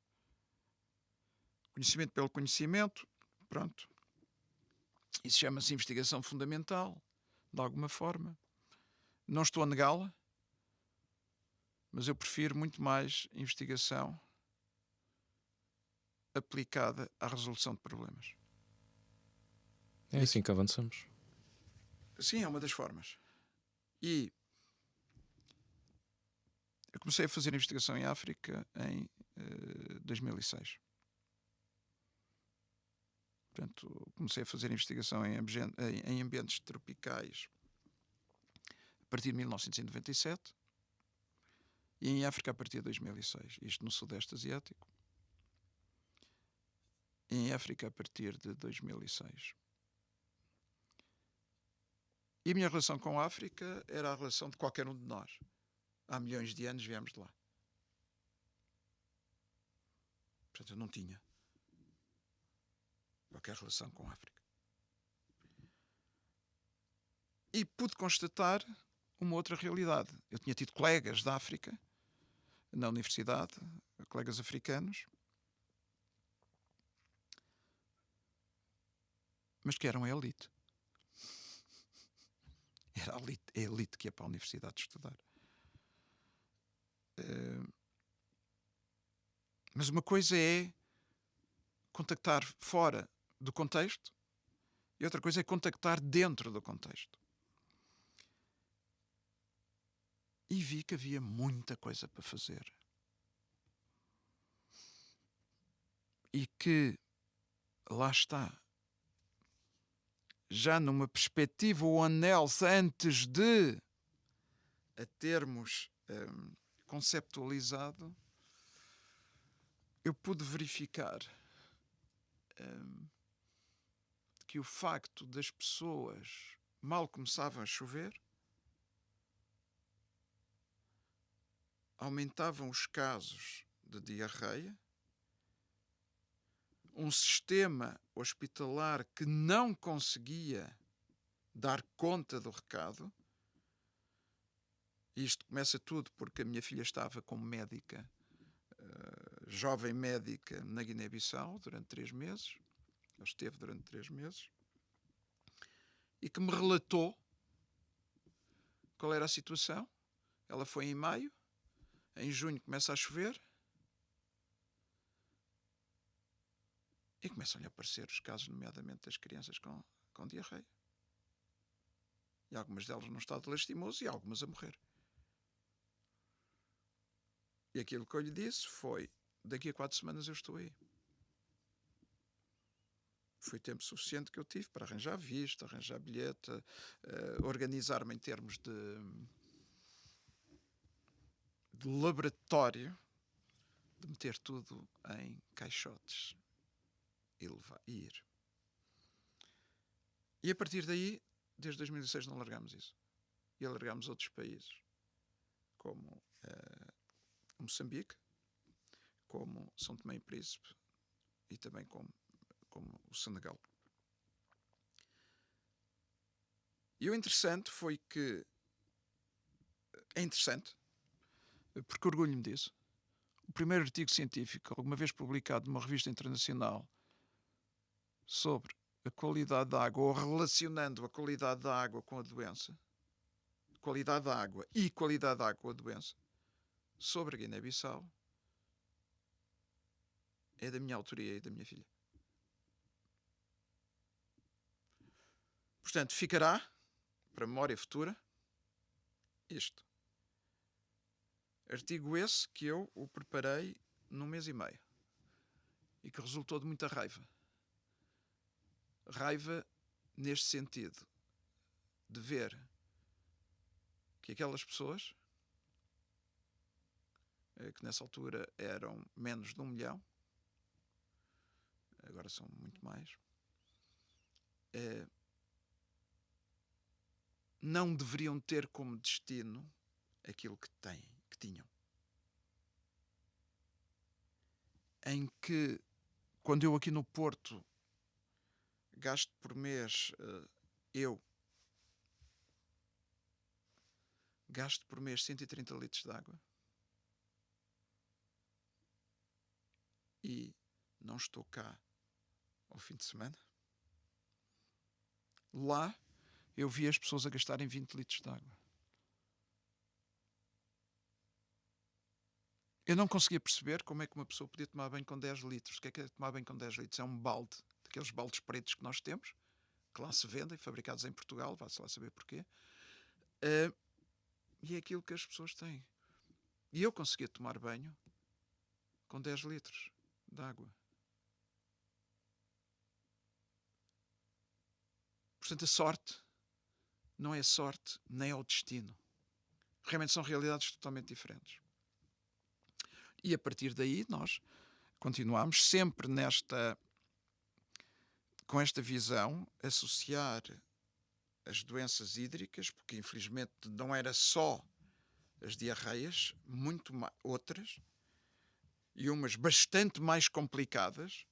Speaker 3: Conhecimento pelo conhecimento, pronto. Isso chama-se investigação fundamental, de alguma forma. Não estou a negá-la, mas eu prefiro muito mais investigação aplicada à resolução de problemas.
Speaker 2: É assim que avançamos.
Speaker 3: Sim, é uma das formas. E eu comecei a fazer investigação em África em 2006. Portanto, comecei a fazer investigação em ambientes tropicais a partir de 1997 e em África a partir de 2006. Isto no Sudeste Asiático. E em África a partir de 2006. E a minha relação com a África era a relação de qualquer um de nós. Há milhões de anos viemos de lá. Portanto, eu não tinha qualquer relação com a África. E pude constatar uma outra realidade. Eu tinha tido colegas da África, na universidade, colegas africanos, mas que eram a elite. Era a elite que ia para a universidade estudar. Mas uma coisa é contactar fora do contexto e outra coisa é contactar dentro do contexto. E vi que havia muita coisa para fazer. E que, lá está, já numa perspectiva One Health, antes de a termos conceptualizado, eu pude verificar que o facto das pessoas mal começavam a chover aumentavam os casos de diarreia, um sistema hospitalar que não conseguia dar conta do recado. Isto começa tudo porque a minha filha estava como médica, jovem médica, na Guiné-Bissau durante 3 meses. Ela esteve durante 3 meses. E que me relatou qual era a situação. Ela foi em maio. Em junho começa a chover. E começam-lhe a aparecer os casos, nomeadamente das crianças com diarreia. E algumas delas num estado lastimoso e algumas a morrer. E aquilo que eu lhe disse foi: daqui a 4 semanas eu estou aí. foi tempo suficiente que eu tive para arranjar visto, arranjar bilhete, organizar-me em termos de laboratório, de meter tudo em caixotes e ir. E a partir daí, desde 2006 não largámos isso. E alargámos outros países, como Moçambique, como São Tomé e Príncipe e também como o Senegal. E o interessante foi que... É interessante, porque orgulho-me disso. O primeiro artigo científico alguma vez publicado numa revista internacional sobre a qualidade da água, ou relacionando a qualidade da água com a doença, qualidade da água e qualidade da água com a doença, sobre a Guiné-Bissau, é da minha autoria e da minha filha. Portanto, ficará para memória futura isto. Artigo esse que eu o preparei num mês e meio e que resultou de muita raiva. Raiva neste sentido de ver que aquelas pessoas, que nessa altura eram menos de 1 milhão, agora são muito mais, não deveriam ter como destino aquilo que tinham. Em que, quando eu aqui no Porto gasto por mês, gasto por mês 130 litros de água e não estou cá ao fim de semana, lá eu vi as pessoas a gastarem 20 litros de água. Eu não conseguia perceber como é que uma pessoa podia tomar banho com 10 litros. O que é tomar banho com 10 litros? É um balde, daqueles baldes pretos que nós temos, que lá se vendem, fabricados em Portugal, vá-se lá saber porquê. E é aquilo que as pessoas têm. E eu conseguia tomar banho com 10 litros de água. Portanto, a sorte não é sorte, nem é o destino. Realmente são realidades totalmente diferentes. E a partir daí nós continuamos sempre com esta visão, associar as doenças hídricas, porque infelizmente não era só as diarreias, muito outras, e umas bastante mais complicadas,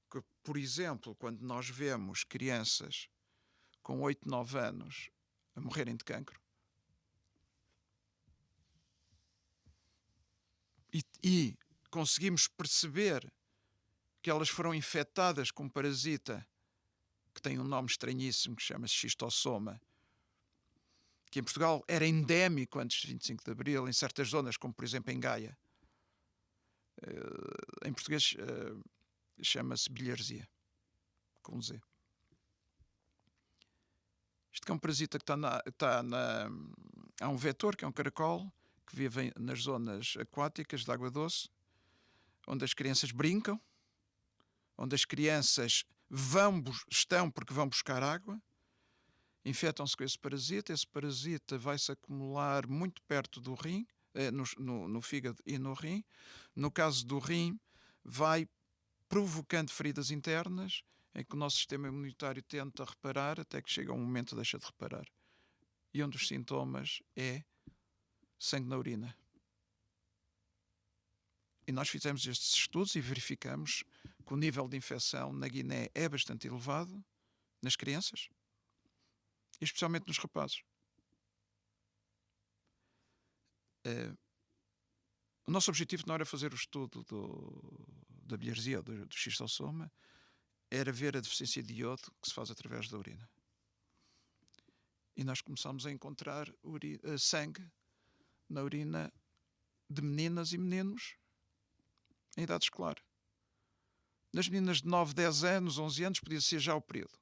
Speaker 3: que, por exemplo, quando nós vemos crianças com 8, 9 anos a morrerem de cancro, e conseguimos perceber que elas foram infectadas com um parasita que tem um nome estranhíssimo, que chama-se xistossoma, que em Portugal era endémico antes de 25 de Abril, em certas zonas, como por exemplo em Gaia. Em português chama-se bilharzia, com Z. Isto é um parasita que há um vetor, que é um caracol, que vive nas zonas aquáticas de água doce, onde as crianças brincam, onde as crianças estão porque vão buscar água, infectam-se com esse parasita vai-se acumular muito perto do rim, no fígado e no rim. No caso do rim, vai provocando feridas internas, em que o nosso sistema imunitário tenta reparar, até que chega um momento e deixa de reparar. E um dos sintomas é sangue na urina. E nós fizemos estes estudos e verificamos que o nível de infecção na Guiné é bastante elevado nas crianças, e especialmente nos rapazes. O nosso objetivo não era fazer o estudo da bilharzia, do xistossoma, era ver a deficiência de iodo que se faz através da urina. E nós começámos a encontrar sangue na urina de meninas e meninos em idade escolar. Nas meninas de 9, 10 anos, 11 anos, podia ser já o período.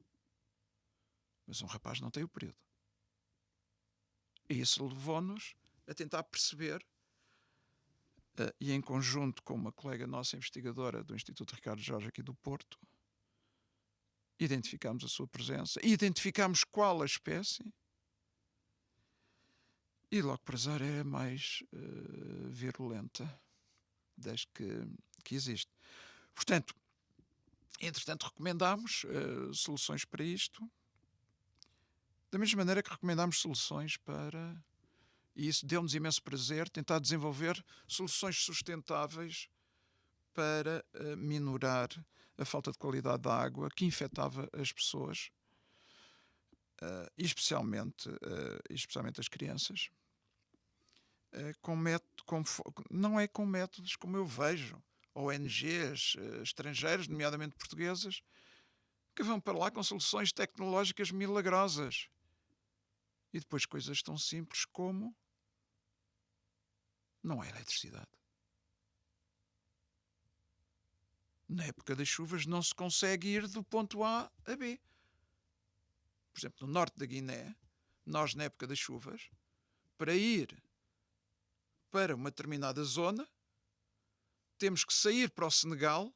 Speaker 3: Mas um rapaz não tem o período. E isso levou-nos a tentar perceber, e em conjunto com uma colega nossa investigadora do Instituto Ricardo Jorge aqui do Porto, identificamos a sua presença, identificamos qual a espécie e logo por azar é a mais virulenta das que existe. Portanto, entretanto, recomendámos soluções para isto, da mesma maneira que recomendámos soluções para... E isso deu-nos imenso prazer, tentar desenvolver soluções sustentáveis para minorar a falta de qualidade da água que infectava as pessoas, e especialmente as crianças, não é com métodos como eu vejo, ONGs estrangeiras, nomeadamente portuguesas, que vão para lá com soluções tecnológicas milagrosas. E depois coisas tão simples como não há eletricidade. Na época das chuvas não se consegue ir do ponto A a B. Por exemplo, no norte da Guiné, nós na época das chuvas, para ir para uma determinada zona, temos que sair para o Senegal,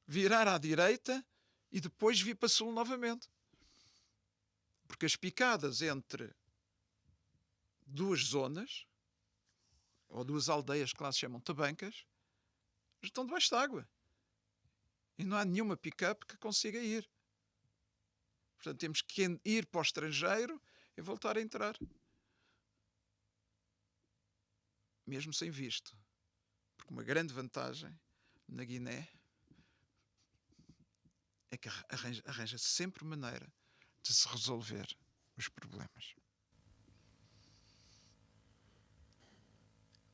Speaker 3: virar à direita e depois vir para sul novamente. Porque as picadas entre duas zonas, ou duas aldeias que lá se chamam tabancas, estão debaixo d'água. E não há nenhuma pick-up que consiga ir. Portanto, temos que ir para o estrangeiro e voltar a entrar. Mesmo sem visto. Porque uma grande vantagem na Guiné é que arranja-se sempre maneira de se resolver os problemas.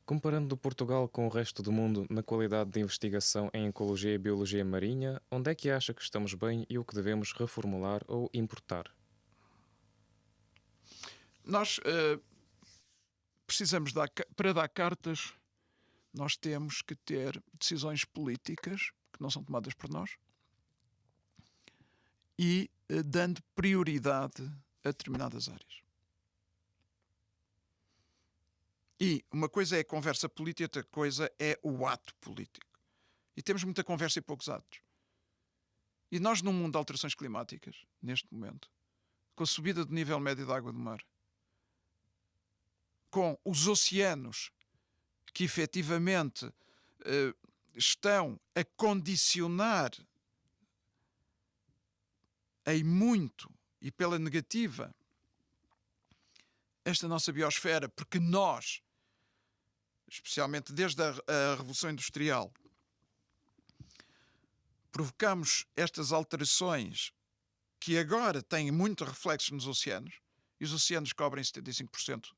Speaker 2: Comparando Portugal com o resto do mundo na qualidade de investigação em ecologia e biologia marinha, onde é que acha que estamos bem e o que devemos reformular ou importar?
Speaker 3: Nós precisamos, para dar cartas, nós temos que ter decisões políticas que não são tomadas por nós e dando prioridade a determinadas áreas. E uma coisa é a conversa política, outra coisa é o ato político. E temos muita conversa e poucos atos. E nós, num mundo de alterações climáticas, neste momento, com a subida do nível médio da água do mar, com os oceanos que efetivamente estão a condicionar em muito e pela negativa esta nossa biosfera, porque nós, especialmente desde a Revolução Industrial, provocamos estas alterações que agora têm muito reflexo nos oceanos, e os oceanos cobrem 75%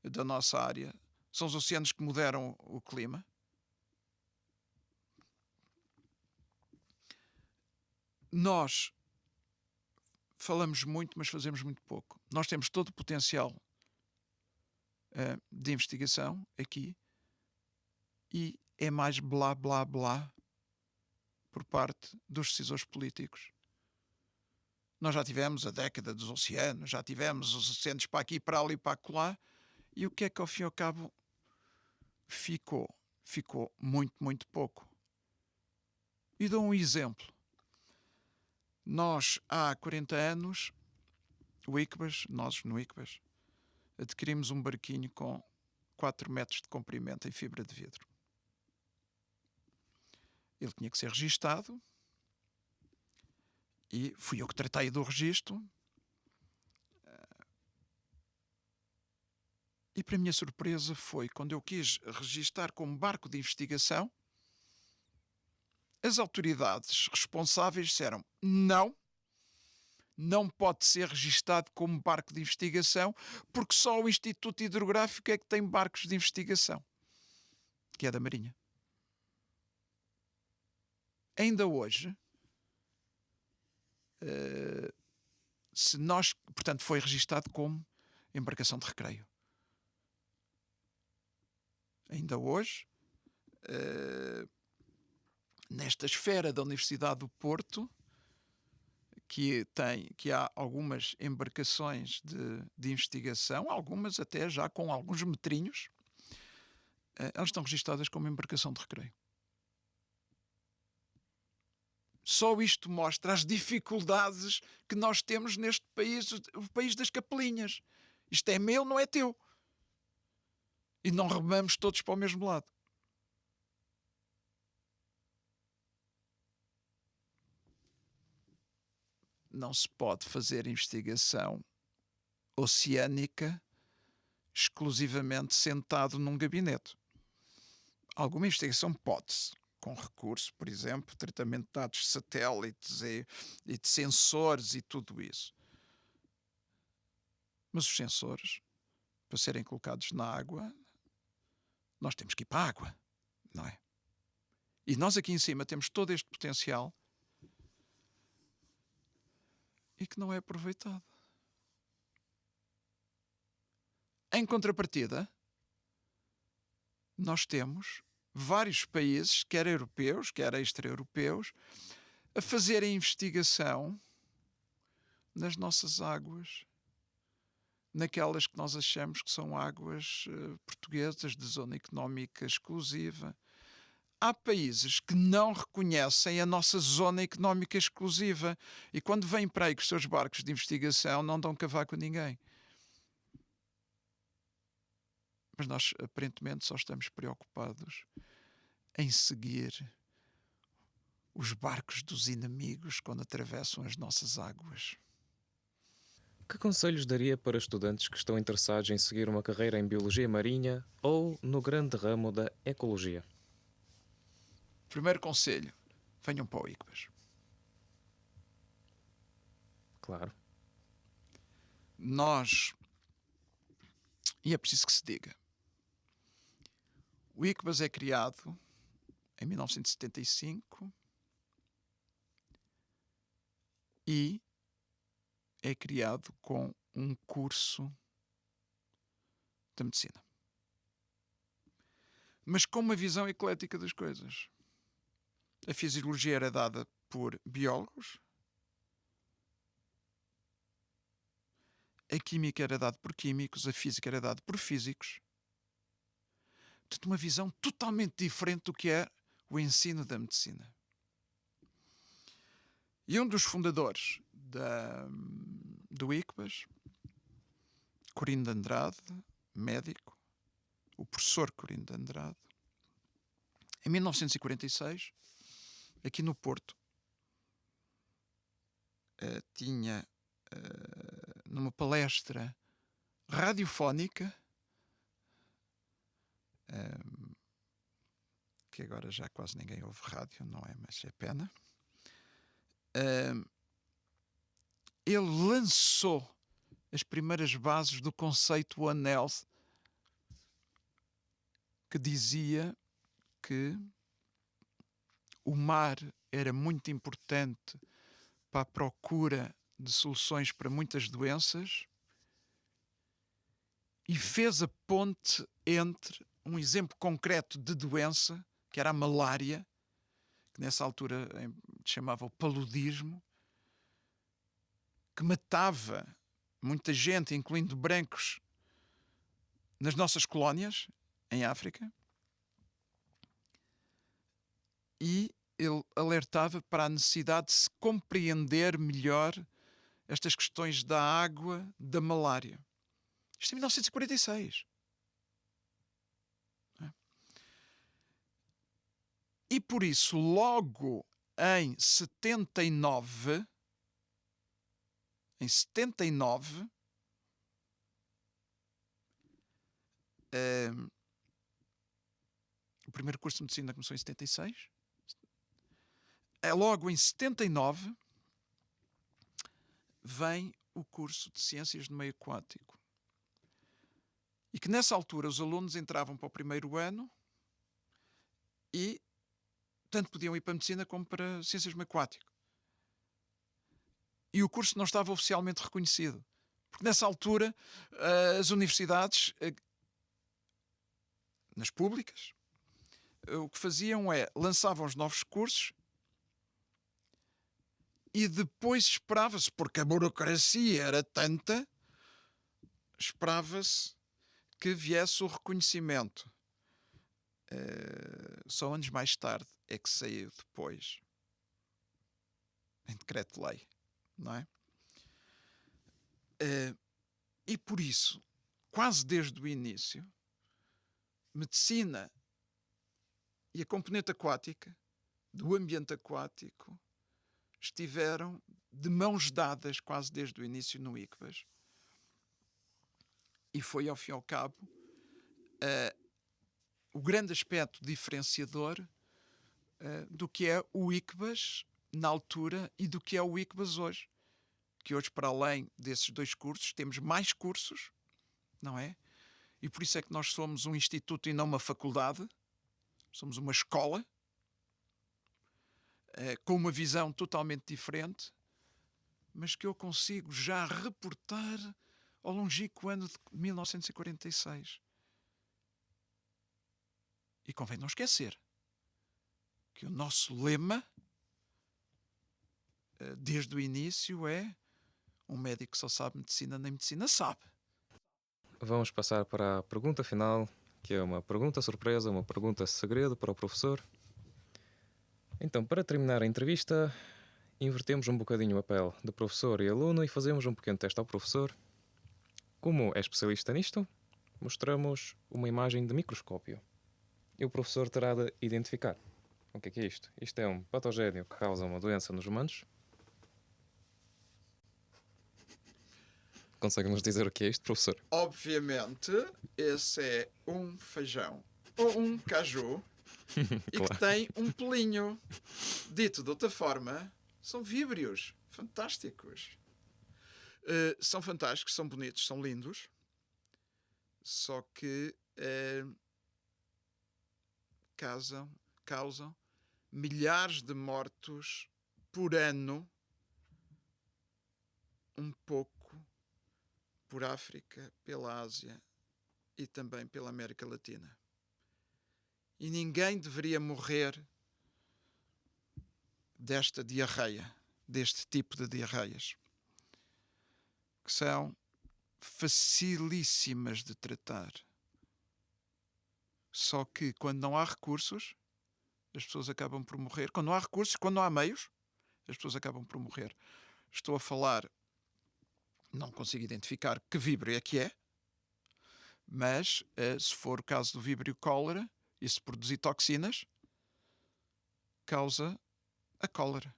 Speaker 3: da nossa área, são os oceanos que moderam o clima. Nós falamos muito, mas fazemos muito pouco. Nós temos todo o potencial de investigação aqui e é mais blá, blá, blá por parte dos decisores políticos. Nós já tivemos a década dos oceanos, já tivemos os oceanos para aqui, para ali, para acolá, e o que é que ao fim e ao cabo ficou? Ficou muito, muito pouco. E dou um exemplo. Nós, há 40 anos, nós no ICBAS, adquirimos um barquinho com 4 metros de comprimento em fibra de vidro. Ele tinha que ser registado e fui eu que tratei do registro. E para a minha surpresa foi quando eu quis registar como barco de investigação, as autoridades responsáveis disseram não pode ser registado como barco de investigação porque só o Instituto Hidrográfico é que tem barcos de investigação, que é da Marinha. Ainda hoje, portanto, foi registado como embarcação de recreio. Ainda hoje, nesta esfera da Universidade do Porto, que há algumas embarcações de investigação, algumas até já com alguns metrinhos, elas estão registadas como embarcação de recreio. Só isto mostra as dificuldades que nós temos neste país, o país das capelinhas. Isto é meu, não é teu. E não remamos todos para o mesmo lado. Não se pode fazer investigação oceânica exclusivamente sentado num gabinete. Alguma investigação pode-se, com recurso, por exemplo, tratamento de dados de satélites e de sensores e tudo isso. Mas os sensores, para serem colocados na água, nós temos que ir para a água, não é? E nós aqui em cima temos todo este potencial e que não é aproveitado. Em contrapartida, nós temos vários países, quer europeus, quer extra-europeus, a fazerem investigação nas nossas águas, naquelas que nós achamos que são águas portuguesas de zona económica exclusiva. Há países que não reconhecem a nossa zona económica exclusiva e quando vêm para aí com os seus barcos de investigação não dão cavaco a ninguém. Mas nós aparentemente só estamos preocupados em seguir os barcos dos inimigos quando atravessam as nossas águas.
Speaker 2: Que conselhos daria para estudantes que estão interessados em seguir uma carreira em biologia marinha ou no grande ramo da ecologia?
Speaker 3: Primeiro conselho, venham para o ICBAS.
Speaker 2: Claro.
Speaker 3: Nós, e é preciso que se diga, o ICBAS é criado em 1975 e é criado com um curso de medicina. Mas com uma visão eclética das coisas. A fisiologia era dada por biólogos, a química era dada por químicos, a física era dada por físicos. Portanto, uma visão totalmente diferente do que é o ensino da medicina. E um dos fundadores do ICBAS, Corino de Andrade, médico, o professor Corino de Andrade, em 1946, aqui no Porto, tinha numa palestra radiofónica, que agora já quase ninguém ouve rádio, não é? Mas é pena. Ele lançou as primeiras bases do conceito One Health, que dizia que o mar era muito importante para a procura de soluções para muitas doenças e fez a ponte entre um exemplo concreto de doença, que era a malária, que nessa altura chamava o paludismo, que matava muita gente, incluindo brancos, nas nossas colónias, em África. E ele alertava para a necessidade de se compreender melhor estas questões da água, da malária. Isto em 1946. E por isso, logo em 79, o primeiro curso de medicina começou em 76. Logo em 79 vem o curso de Ciências do Meio Aquático. E que nessa altura os alunos entravam para o primeiro ano e tanto podiam ir para a medicina como para Ciências do Meio Aquático. E o curso não estava oficialmente reconhecido. Porque nessa altura as universidades, nas públicas, o que faziam é lançavam os novos cursos e depois esperava-se, porque a burocracia era tanta, esperava-se que viesse o reconhecimento. Só anos mais tarde é que saiu depois em decreto-lei, não é? E por isso, quase desde o início, medicina e a componente aquática, do ambiente aquático, estiveram de mãos dadas quase desde o início no ICBAS. E foi, ao fim e ao cabo, o grande aspecto diferenciador do que é o ICBAS na altura e do que é o ICBAS hoje. Que hoje, para além desses 2 cursos, temos mais cursos, não é? E por isso é que nós somos um instituto e não uma faculdade. Somos uma escola com uma visão totalmente diferente, mas que eu consigo já reportar ao longínquo ano de 1946. E convém não esquecer que o nosso lema, desde o início, é: um médico só sabe medicina, nem medicina sabe.
Speaker 2: Vamos passar para a pergunta final, que é uma pergunta surpresa, uma pergunta segredo para o professor. Então, para terminar a entrevista, invertemos um bocadinho o papel de professor e aluno e fazemos um pequeno teste ao professor. Como é especialista nisto, mostramos uma imagem de microscópio. E o professor terá de identificar. O que é isto? Isto é um patogénio que causa uma doença nos humanos. Consegue-nos dizer o que é isto, professor?
Speaker 3: Obviamente, esse é um feijão ou um caju e
Speaker 2: Claro.
Speaker 3: que tem um pelinho. Dito de outra forma, são víbrios fantásticos. São fantásticos, são bonitos, são lindos. Só que causam milhares de mortos por ano, um pouco por África, pela Ásia e também pela América Latina. E ninguém deveria morrer desta diarreia, deste tipo de diarreias, que são facilíssimas de tratar. Só que quando não há recursos, as pessoas acabam por morrer. Quando não há recursos, quando não há meios, as pessoas acabam por morrer. Estou a falar, não consigo identificar que víbrio é que é, mas se for o caso do víbrio cólera, e se produzir toxinas, causa a cólera.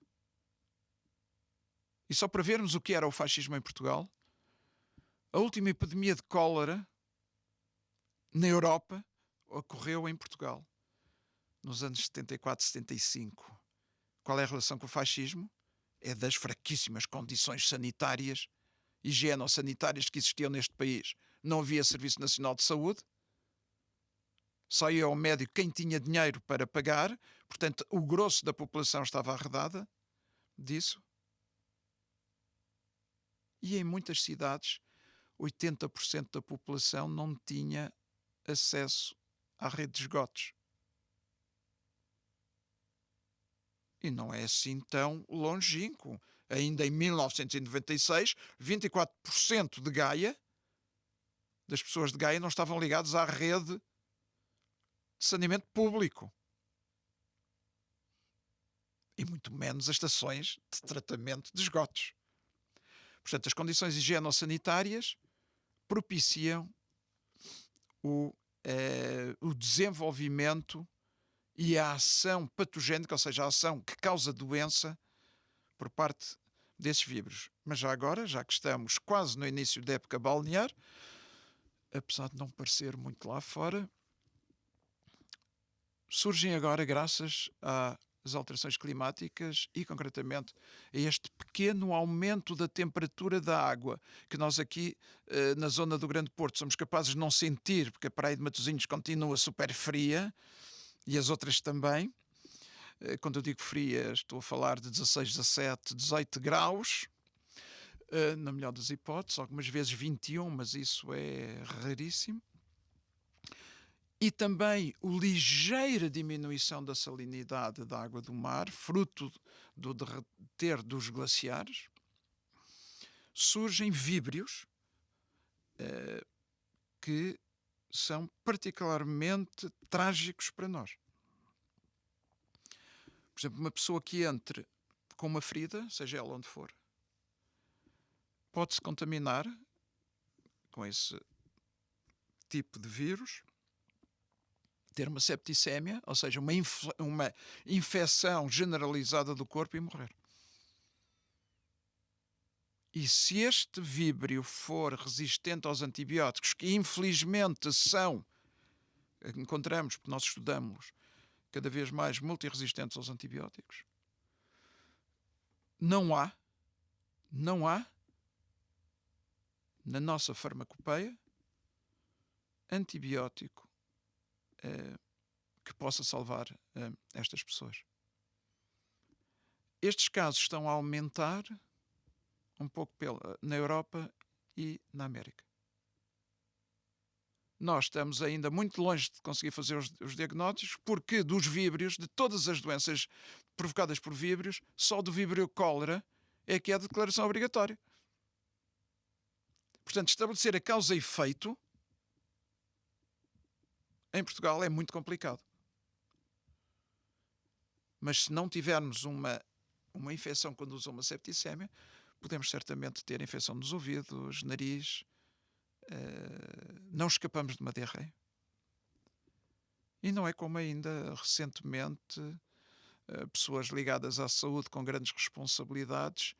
Speaker 3: E só para vermos o que era o fascismo em Portugal, a última epidemia de cólera na Europa ocorreu em Portugal, nos anos 74, 75. Qual é a relação com o fascismo? É das fraquíssimas condições sanitárias, higieno-sanitárias que existiam neste país. Não havia Serviço Nacional de Saúde, só ia ao médico quem tinha dinheiro para pagar, portanto o grosso da população estava arredada disso. E em muitas cidades, 80% da população não tinha acesso à rede de esgotos. E não é assim tão longínquo. Ainda em 1996, 24% de Gaia, das pessoas de Gaia, não estavam ligadas à rede de saneamento público. E muito menos as estações de tratamento de esgotos. Portanto, as condições higieno-sanitárias propiciam o desenvolvimento e a ação patogénica, ou seja, a ação que causa doença por parte desses víbrios. Mas já agora, já que estamos quase no início da época balnear, apesar de não parecer muito lá fora, surgem agora, graças às alterações climáticas e, concretamente, a este pequeno aumento da temperatura da água, que nós aqui, na zona do Grande Porto, somos capazes de não sentir, porque a praia de Matosinhos continua super fria, e as outras também. Quando eu digo fria, estou a falar de 16, 17, 18 graus, na melhor das hipóteses, algumas vezes 21, mas isso é raríssimo. E também a ligeira diminuição da salinidade da água do mar, fruto do derreter dos glaciares. Surgem víbrios que são particularmente trágicos para nós. Por exemplo, uma pessoa que entre com uma ferida, seja ela onde for, pode-se contaminar com esse tipo de vírus, ter uma septicémia, ou seja, uma infecção generalizada do corpo e morrer. E se este víbrio for resistente aos antibióticos, que infelizmente encontramos, porque nós estudamos, cada vez mais multiresistentes aos antibióticos, não há na nossa farmacopeia antibiótico que possa salvar estas pessoas. Estes casos estão a aumentar um pouco na Europa e na América. Nós estamos ainda muito longe de conseguir fazer os diagnósticos, porque dos víbrios, de todas as doenças provocadas por víbrios, só do víbrio cólera é que é a declaração obrigatória. Portanto, estabelecer a causa e efeito em Portugal é muito complicado. Mas se não tivermos uma infecção que conduza a uma septicémia, podemos certamente ter infecção nos ouvidos, nariz, não escapamos de uma diarreia. E não é como ainda recentemente pessoas ligadas à saúde com grandes responsabilidades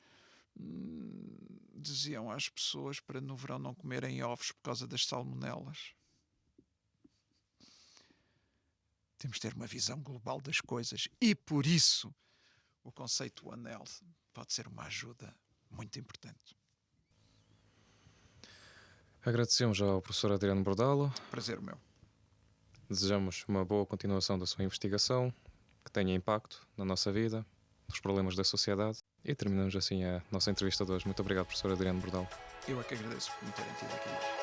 Speaker 3: diziam às pessoas para no verão não comerem ovos por causa das salmonelas. Temos de ter uma visão global das coisas e por isso o conceito One Health pode ser uma ajuda muito importante.
Speaker 2: Agradecemos ao professor Adriano Bordalo.
Speaker 3: Prazer meu.
Speaker 2: Desejamos uma boa continuação da sua investigação, que tenha impacto na nossa vida, nos problemas da sociedade. E terminamos assim a nossa entrevista de hoje. Muito obrigado, professor Adriano Bordalo.
Speaker 3: Eu é que agradeço por me terem tido aqui hoje.